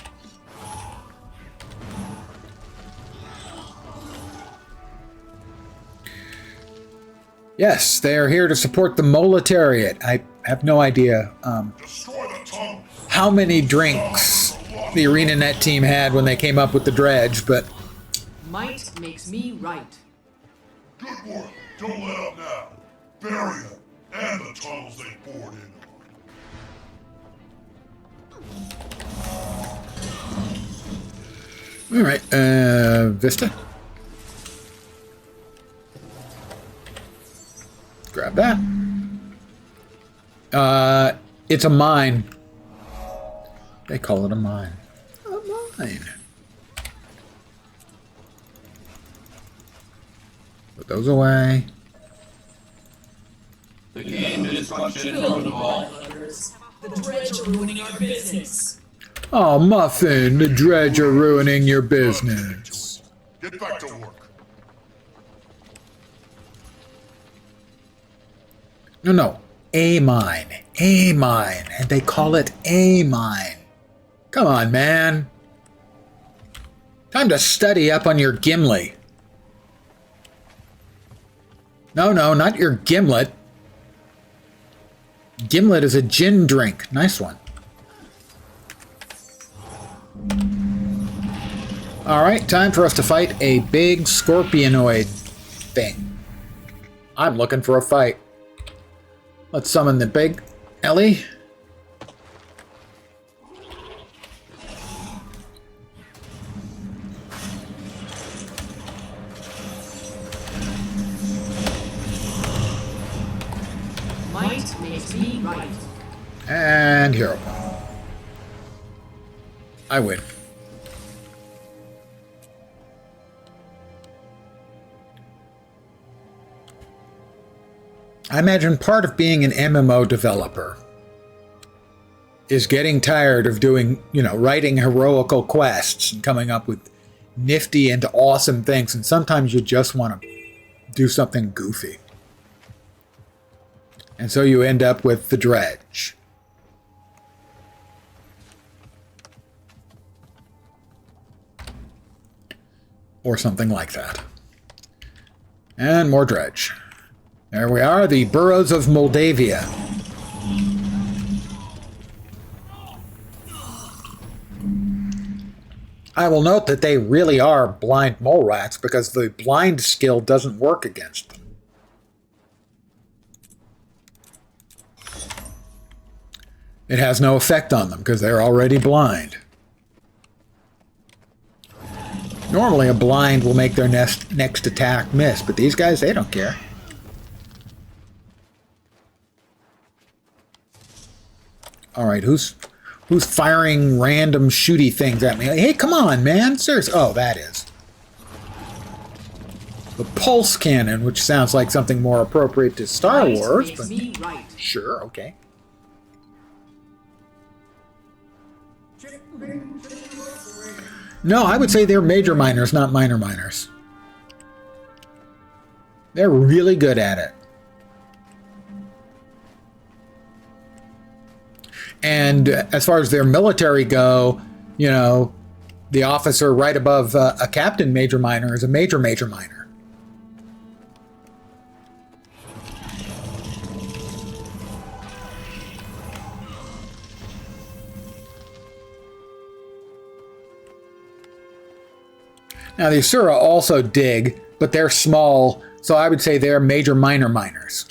Yes, they are here to support the moletariat. I have no idea Destroy the tunnel. how many drinks the ArenaNet team had when they came up with the dredge, but Might makes me right. Good work. Don't let up now. Bury them and the tunnels they bored in. all right, Vista. Grab that. It's a mine. They call it a mine. A mine. Put those away. Begin destruction protocol. The dredge are ruining our business. Oh, Muffin, the dredge are ruining your business. Get back to work. No. A mine. A mine. And they call it a mine. Come on, man. Time to study up on your Gimli. No, not your Gimlet. Gimlet is a gin drink. Nice one. Alright, time for us to fight a big scorpionoid thing. I'm looking for a fight. Let's summon the big Ellie. Might makes me right. And hero. I win. I imagine part of being an MMO developer is getting tired of doing, writing heroical quests and coming up with nifty and awesome things. And sometimes you just want to do something goofy. And so you end up with the dredge. Or something like that. And more dredge. There we are, the boroughs of Moldavia. I will note that they really are blind mole rats because the blind skill doesn't work against them. It has no effect on them because they're already blind. Normally a blind will make their next attack miss, but these guys, they don't care. Alright, who's firing random shooty things at me? Hey, come on, man. Seriously. Oh, that is. The pulse cannon, which sounds like something more appropriate to Star Might Wars, makes but me right. sure, okay. No, I would say they're major miners, not minor miners. They're really good at it. And as far as their military go, the officer right above a captain major minor is a major minor. Now the Asura also dig, but they're small, so I would say they're major minor miners.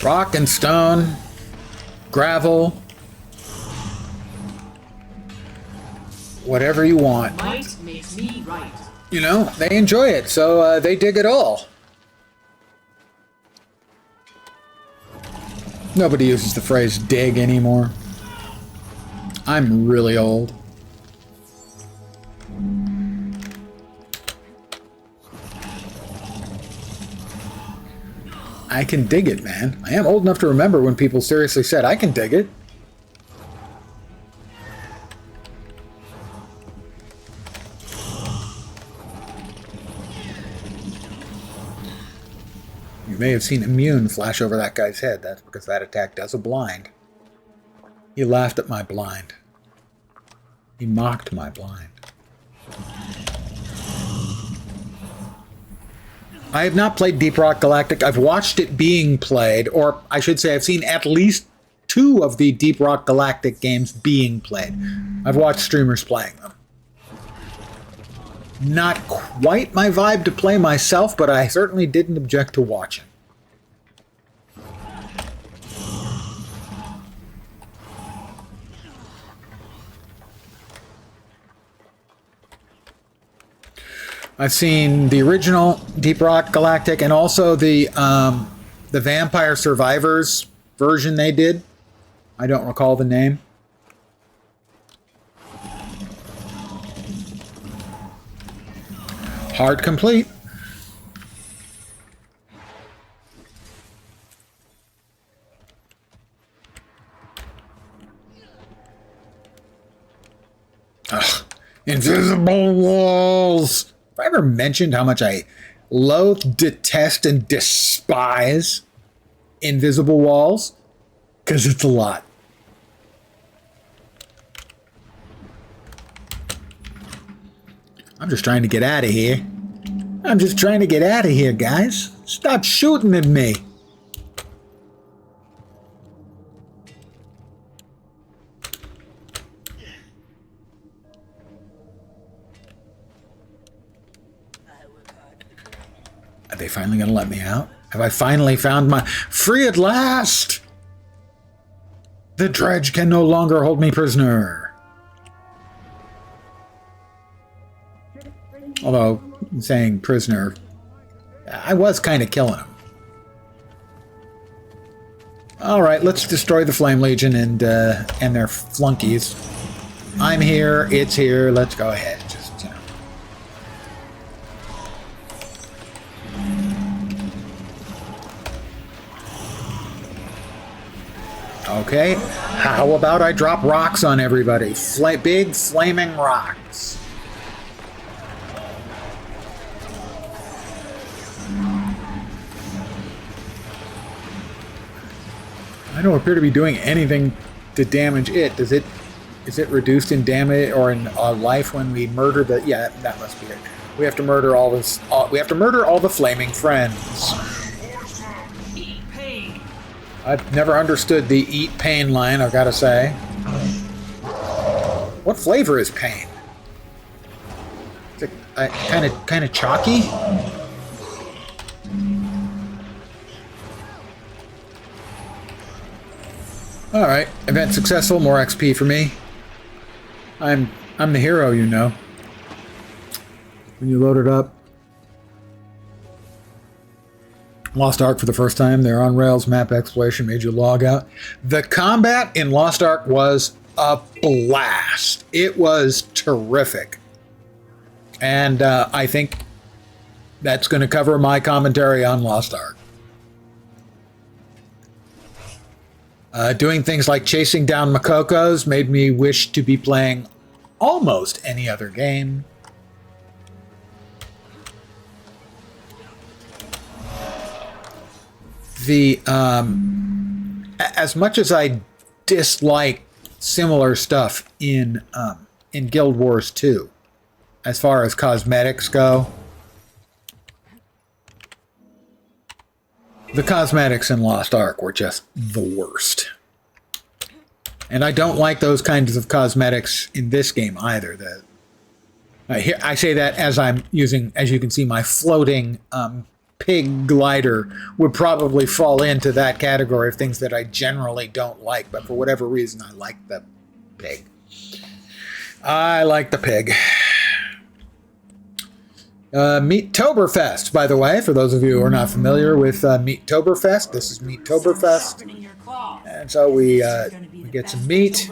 Rock and stone, gravel, whatever you want. Might makes me right. They enjoy it, so they dig it all. Nobody uses the phrase dig anymore. I'm really old. I can dig it, man. I am old enough to remember when people seriously said, I can dig it. may have seen immune flash over that guy's head. That's because that attack does a blind. He laughed at my blind. He mocked my blind. I have not played Deep Rock Galactic. I've watched it being played, or I should say I've seen at least 2 of the Deep Rock Galactic games being played. I've watched streamers playing them. Not quite my vibe to play myself, but I certainly didn't object to watching. I've seen the original Deep Rock Galactic and also the Vampire Survivors version they did. I don't recall the name. Hard complete. Ugh. Invisible walls. Have I ever mentioned how much I loathe, detest, and despise invisible walls? Because it's a lot. I'm just trying to get out of here. I'm just trying to get out of here, guys. Stop shooting at me. Are they finally going to let me out? Have I finally found my... Free at last! The dredge can no longer hold me prisoner. Although, saying prisoner, I was kind of killing him. Alright, let's destroy the Flame Legion and their flunkies. I'm here, it's here, let's go ahead. Just, you know. Okay, how about I drop rocks on everybody? Big flaming rocks. I don't appear to be doing anything to damage it. Is it reduced in damage or in life when we murder the... Yeah, that must be it. We have to murder all this... we have to murder all the flaming friends. I've never understood the eat pain line, I've got to say. What flavor is pain? Is it kind of chalky? All right, event successful. More XP for me. I'm the hero, you know. When you load it up. Lost Ark for the first time. They're on rails. Map exploration made you log out. The combat in Lost Ark was a blast. It was terrific. And I think that's going to cover my commentary on Lost Ark. Doing things like chasing down Makokos made me wish to be playing almost any other game. As much as I dislike similar stuff in Guild Wars 2, as far as cosmetics go, the cosmetics in Lost Ark were just the worst. And I don't like those kinds of cosmetics in this game either. I say that as I'm using, as you can see, my floating pig glider would probably fall into that category of things that I generally don't like, but for whatever reason, I like the pig. I like the pig. Meattoberfest, by the way, for those of you who are not familiar with Meattoberfest, this is Meattoberfest, and so we get some meat,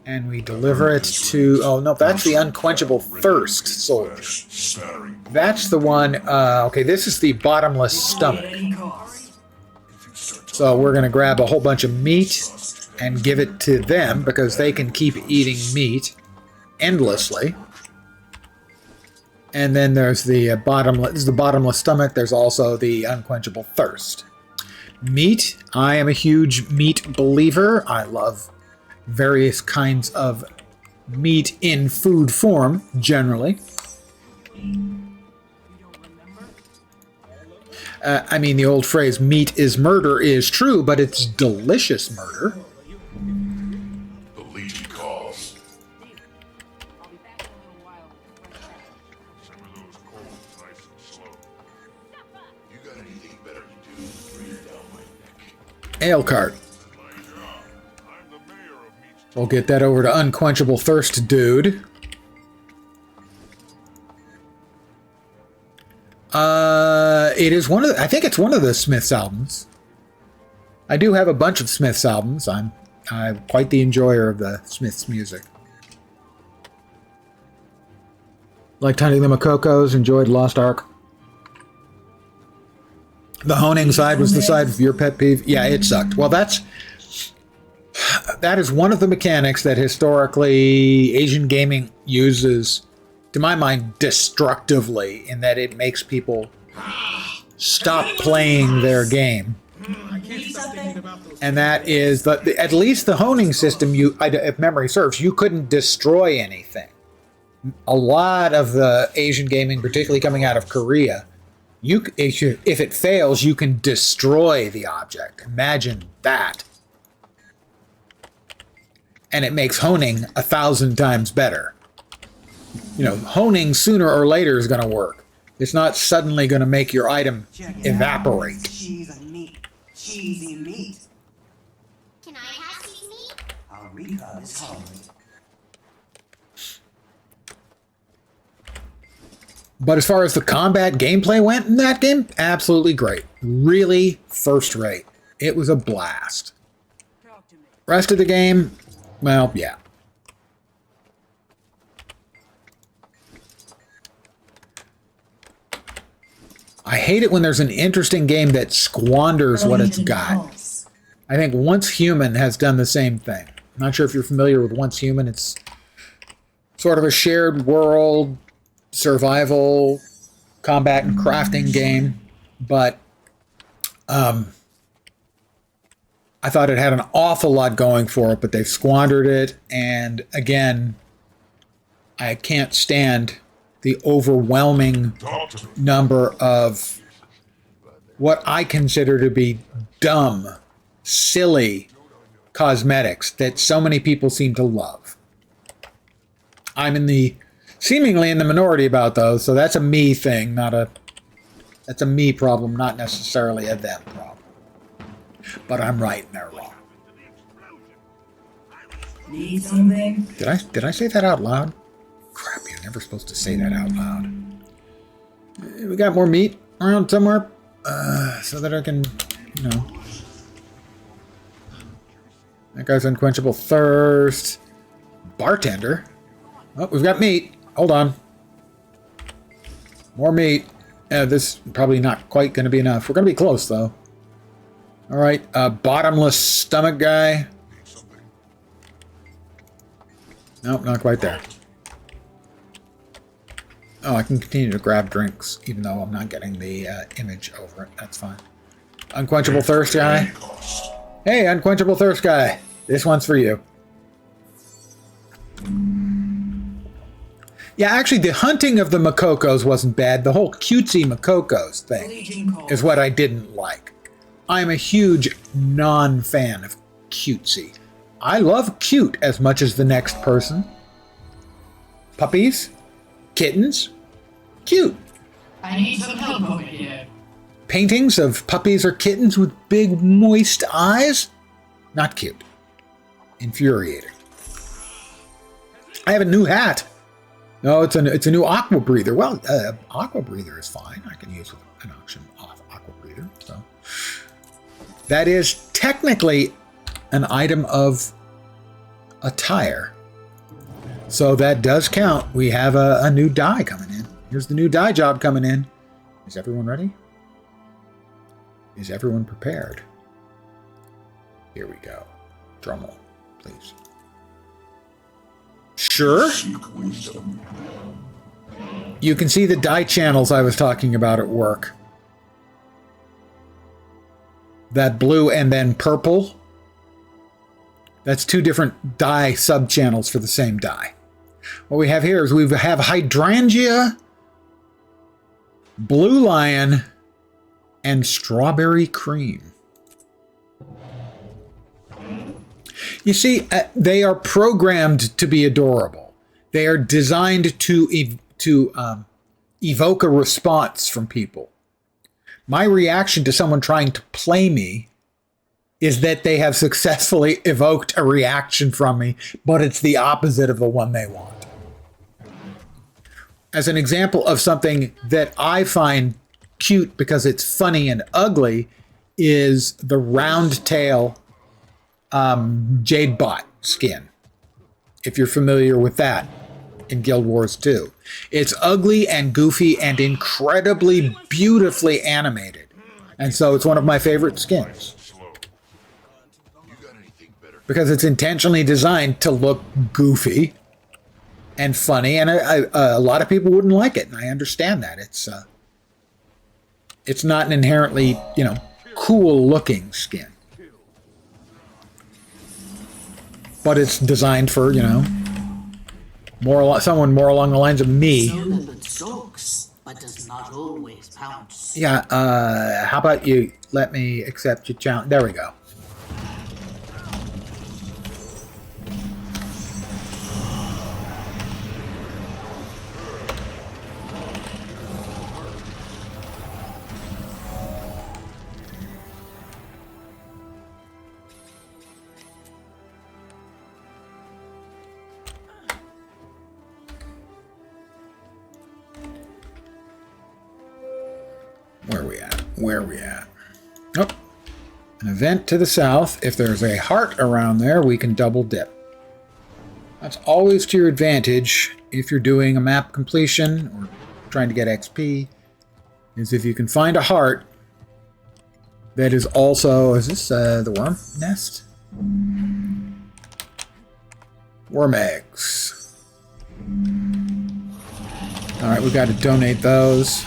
and we deliver it to, oh no, that's the unquenchable thirst soldier. That's the one, okay, this is the bottomless stomach. So we're going to grab a whole bunch of meat and give it to them, because they can keep eating meat endlessly. And then there's the bottomless stomach. There's also the unquenchable thirst. Meat. I am a huge meat believer. I love various kinds of meat in food form, generally. I mean, the old phrase, meat is murder, is true, but it's delicious murder. The Legion calls. Some of those calls nice and slow. You got anything better to do than breathe down my neck? Ale cart. I'm the mayor of Meat. We'll get that over to unquenchable thirst, dude. It is one of the, I think it's one of the Smiths albums. I do have a bunch of Smiths albums. I'm quite the enjoyer of the Smiths music. Liked Hunting the Makokos, enjoyed Lost Ark. The honing side was the side of your pet peeve. Yeah, it sucked. Well, that is one of the mechanics that historically Asian gaming uses, to my mind, destructively, in that it makes people stop playing their game. And that is that at least the honing system, if memory serves, you couldn't destroy anything. A lot of the Asian gaming, particularly coming out of Korea, if it fails, you can destroy the object. Imagine that. And it makes honing 1,000 times better. You know, honing sooner or later is going to work. It's not suddenly going to make your item evaporate. Cheese and meat. Cheesy meat. Can I have cheese meat? Our recon is hungry. But as far as the combat gameplay went in that game, absolutely great. Really first rate. It was a blast. Rest of the game, well, yeah. I hate it when there's an interesting game that squanders what it's got. I think Once Human has done the same thing. I'm not sure if you're familiar with Once Human. It's sort of a shared world, survival, combat, and crafting game. But I thought it had an awful lot going for it, but they've squandered it. And again, I can't stand the overwhelming number of what I consider to be dumb, silly cosmetics that so many people seem to love. I'm seemingly in the minority about those, so that's a me thing, that's a me problem, not necessarily a them problem. But I'm right and they're wrong. Need something? Did I say that out loud? Crap, you're never supposed to say that out loud. We got more meat around somewhere, so that I can, you know. That guy's unquenchable thirst. Bartender. Oh, we've got meat. Hold on. More meat. This is probably not quite going to be enough. We're going to be close, though. All right, bottomless stomach guy. Nope, not quite there. Oh, I can continue to grab drinks, even though I'm not getting the image over it. That's fine. Unquenchable thirst guy. Hey, unquenchable thirst guy. This one's for you. Yeah, actually, the hunting of the Makokos wasn't bad. The whole cutesy Makokos thing is what I didn't like. I'm a huge non-fan of cutesy. I love cute as much as the next person. Puppies, kittens, cute. I need some help over here. Paintings of puppies or kittens with big moist eyes, not cute. Infuriating. I have a new hat. No, it's a new aqua breather. Well, aqua breather is fine. I can use an option off aqua breather. So that is technically an item of attire. So that does count. We have a new dye coming in. Here's the new dye job coming in. Is everyone ready? Is everyone prepared? Here we go. Drum roll, please. Sure. You can see the dye channels I was talking about at work. That blue and then purple. That's two different dye sub-channels for the same dye. What we have here is we have hydrangea, blue lion, and strawberry cream. You see, they are programmed to be adorable. They are designed to evoke a response from people. My reaction to someone trying to play me is that they have successfully evoked a reaction from me, but it's the opposite of the one they want. As an example of something that I find cute because it's funny and ugly is the round tail Jade Bot skin, if you're familiar with that in Guild Wars 2. It's ugly and goofy and incredibly beautifully animated. And so it's one of my favorite skins. Because it's intentionally designed to look goofy and funny, and a lot of people wouldn't like it, and I understand that. It's not an inherently, cool looking skin. But it's designed for, someone more along the lines of me. That stalks, but does not always pounce. Yeah, how about you let me accept your challenge? There we go. Where are we at? Oh, an event to the south. If there's a heart around there, we can double dip. That's always to your advantage if you're doing a map completion or trying to get XP, is if you can find a heart that is also... Is this the worm nest? Worm eggs. Alright, we've got to donate those.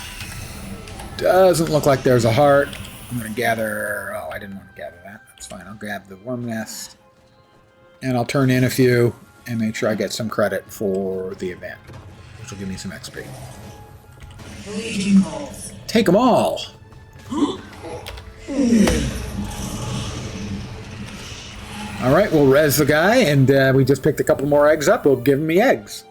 Doesn't look like there's a heart. I'm going to gather... Oh, I didn't want to gather that. That's fine. I'll grab the worm nest. And I'll turn in a few and make sure I get some credit for the event, which will give me some XP. Legion calls. Take them all! Alright, we'll res the guy, and we just picked a couple more eggs up. We'll give him the eggs.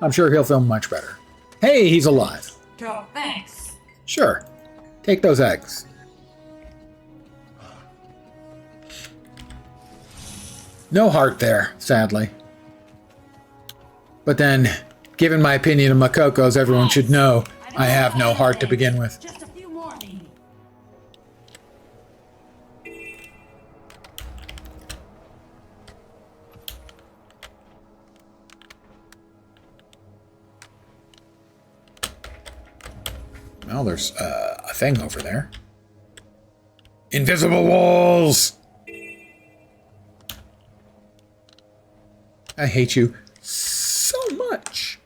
I'm sure he'll feel much better. Hey, he's alive. Oh, thanks. Sure. Take those eggs. No heart there, sadly. But then, given my opinion of Makokos, everyone should know I have no heart to begin with. Just a few more, maybe. Well, there's a thing over there. Invisible walls! I hate you so much.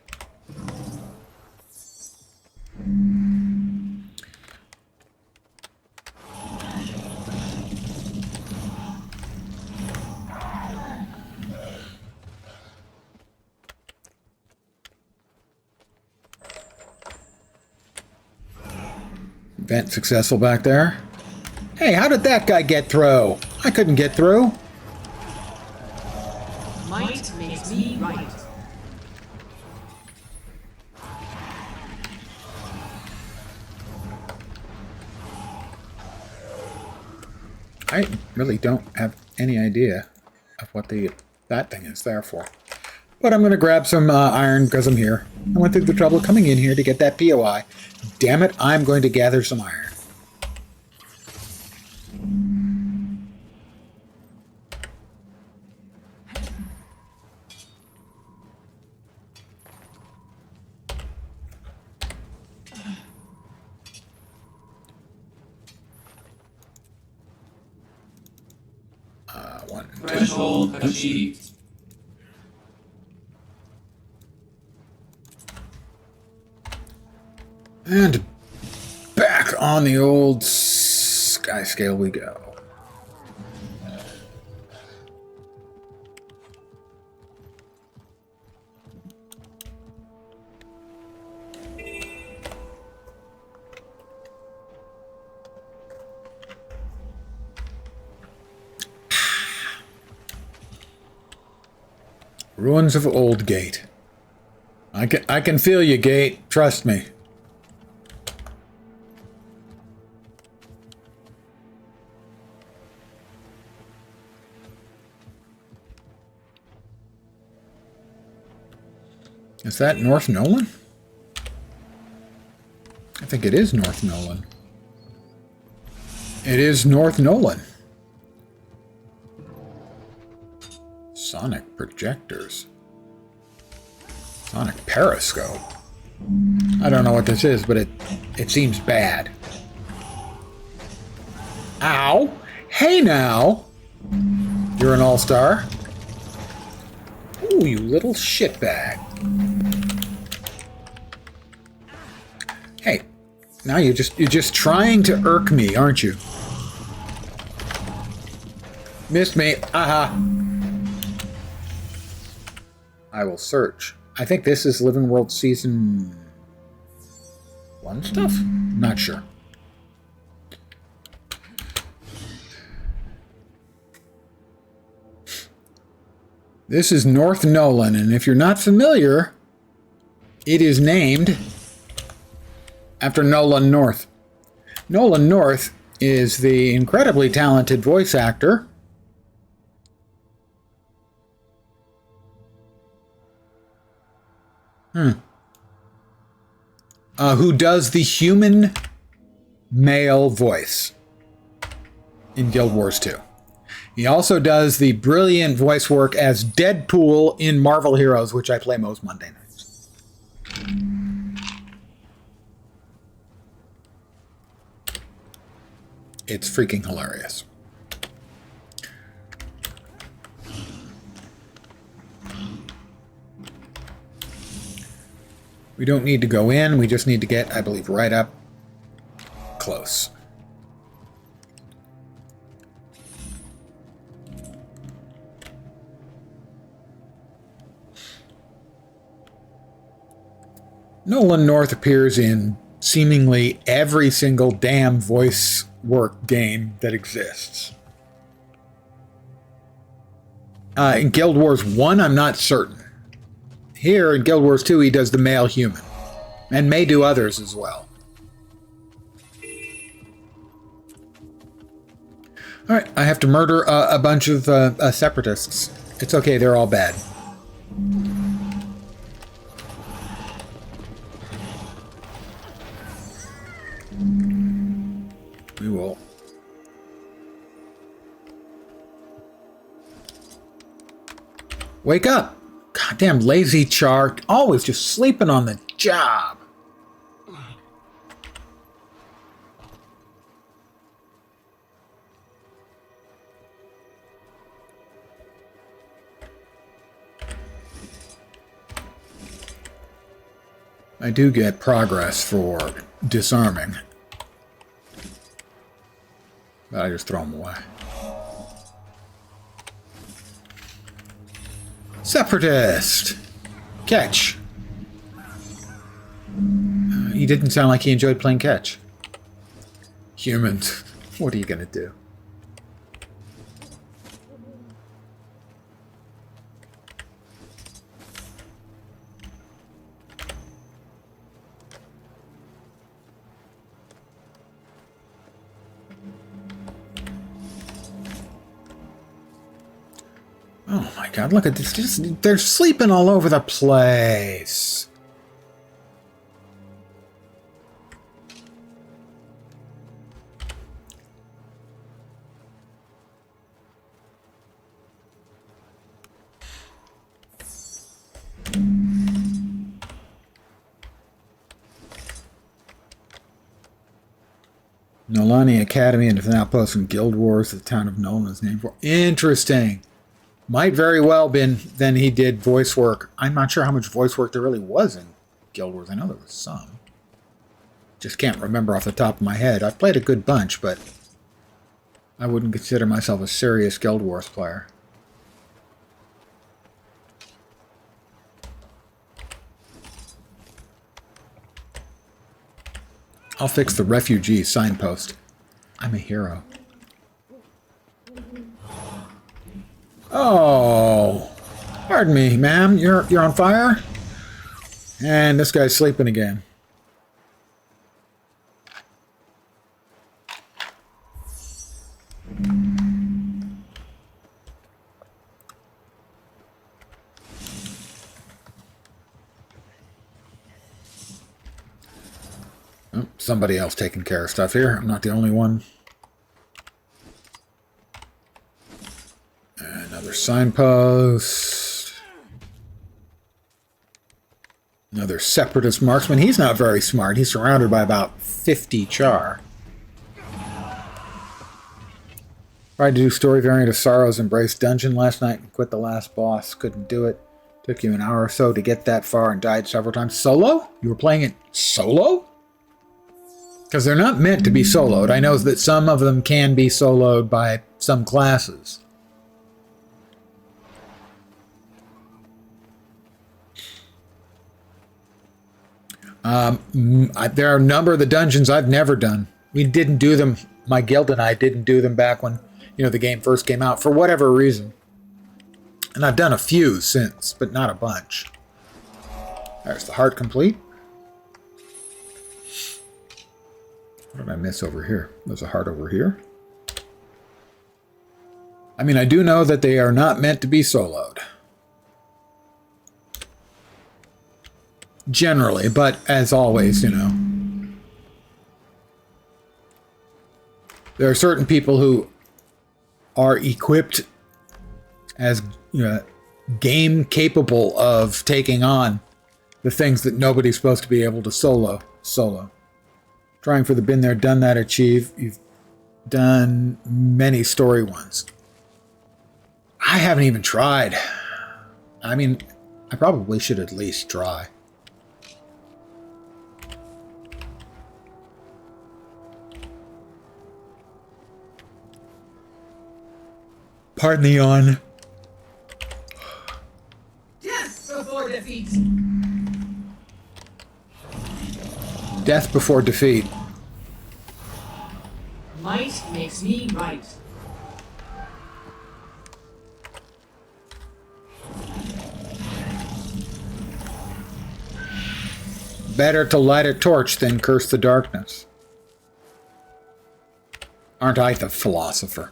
Event successful back there. Hey, how did that guy get through? I couldn't get through. Might makes me right. I really don't have any idea of what that thing is there for. But I'm going to grab some iron because I'm here. I went through the trouble of coming in here to get that POI. Damn it, I'm going to gather some iron. Threshold achieved. And back on the old sky scale we go. Ruins of Old Gate. I can feel you, Gate. Trust me. Is that North Nolan? I think it is North Nolan. It is North Nolan. Sonic projectors. Sonic periscope. I don't know what this is, but it seems bad. Ow! Hey now! You're an all-star. Ooh, you little shitbag. Hey, now you're just trying to irk me, aren't you? Missed me. Aha. I will search. I think this is Living World Season 1 stuff? Not sure. This is North Nolan, and if you're not familiar, it is named after Nolan North. Nolan North is the incredibly talented voice actor who does the human male voice in Guild Wars 2. He also does the brilliant voice work as Deadpool in Marvel Heroes, which I play most Monday nights. It's freaking hilarious. We don't need to go in, we just need to get, I believe, right up close. Nolan North appears in seemingly every single damn voice work game that exists. In Guild Wars 1, I'm not certain. Here in Guild Wars 2, he does the male human, and may do others as well. Alright, I have to murder a bunch of separatists. It's okay, they're all bad. We will. Wake up! Goddamn lazy Char, always just sleeping on the job. I do get progress for disarming, but I just throw them away. Separatist! Catch! He didn't sound like he enjoyed playing catch. Humans, what are you gonna do? Oh my god, look at this. Just, they're sleeping all over the place. Nolani Academy and an outpost in Guild Wars, the town of Nolan is named for. Interesting. Might very well been then he did voice work. I'm not sure how much voice work there really was in Guild Wars. I know there was some. Just can't remember off the top of my head. I've played a good bunch, but I wouldn't consider myself a serious Guild Wars player. I'll fix the refugee signpost. I'm a hero. Oh, pardon me, ma'am. You're on fire? And this guy's sleeping again. Oh, somebody else taking care of stuff here. I'm not the only one. Another signpost. Another separatist marksman. He's not very smart. He's surrounded by about 50 char. Tried to do story variant of Sorrow's Embrace Dungeon last night and quit the last boss. Couldn't do it. Took you an hour or so to get that far and died several times. Solo? You were playing it solo? Because they're not meant to be soloed. I know that some of them can be soloed by some classes. There are a number of the dungeons I've never done. We didn't do them. My guild and I didn't do them back when, the game first came out for whatever reason. And I've done a few since, but not a bunch. There's the heart complete. What did I miss over here? There's a heart over here. I mean, I do know that they are not meant to be soloed. Generally, but as always, there are certain people who are equipped as game capable of taking on the things that nobody's supposed to be able to solo. Trying for the been there, done that, achieve. You've done many story ones. I haven't even tried. I mean, I probably should at least try. Pardon the yawn. Death before defeat. Death before defeat. Might makes me right. Better to light a torch than curse the darkness. Aren't I the philosopher?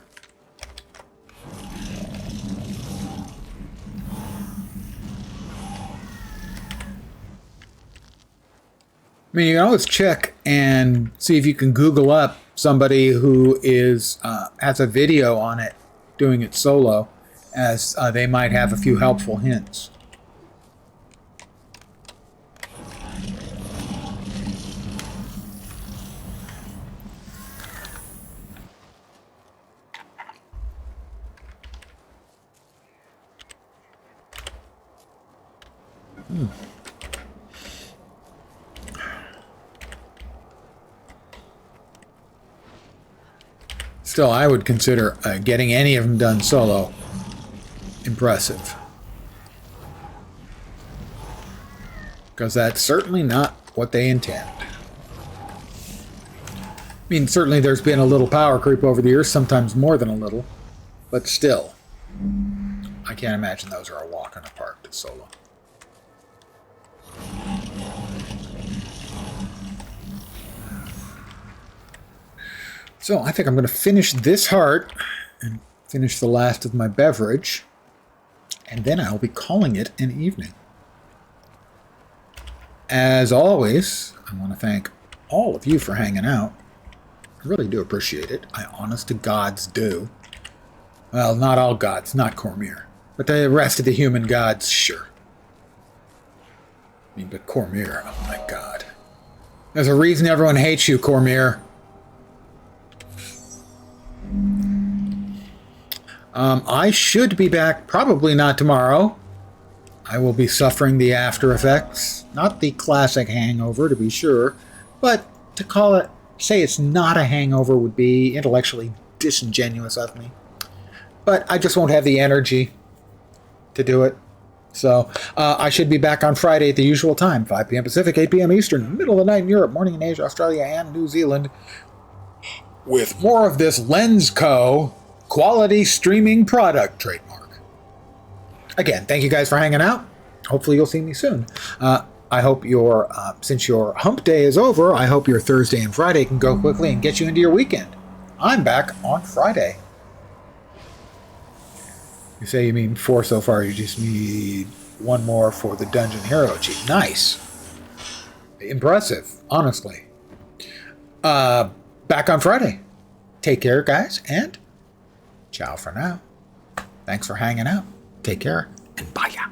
I mean, you can always check and see if you can Google up somebody who is has a video on it, doing it solo, as they might have a few helpful hints. Still, I would consider getting any of them done solo impressive. Because that's certainly not what they intend. I mean, certainly there's been a little power creep over the years, sometimes more than a little. But still, I can't imagine those are a walk in the park to solo. So I think I'm going to finish this heart and finish the last of my beverage, and then I'll be calling it an evening. As always, I want to thank all of you for hanging out. I really do appreciate it. I honest to gods do. Well, not all gods, not Cormier, but the rest of the human gods, sure. I mean, but Cormier, oh my god. There's a reason everyone hates you, Cormier. I should be back, probably not tomorrow. I will be suffering the after effects. Not the classic hangover, to be sure, but to say it's not a hangover would be intellectually disingenuous of me. But I just won't have the energy to do it. So I should be back on Friday at the usual time, 5 p.m. Pacific, 8 p.m. Eastern, middle of the night in Europe, morning in Asia, Australia, and New Zealand, with more of this Lens Co. quality streaming product trademark. Again, thank you guys for hanging out. Hopefully you'll see me soon. I hope since your hump day is over, I hope your Thursday and Friday can go quickly and get you into your weekend. I'm back on Friday. You say you mean 4 so far, you just need 1 more for the Dungeon Hero Chief. Nice. Impressive, honestly. Back on Friday. Take care, guys, and ciao for now. Thanks for hanging out. Take care, and bye ya.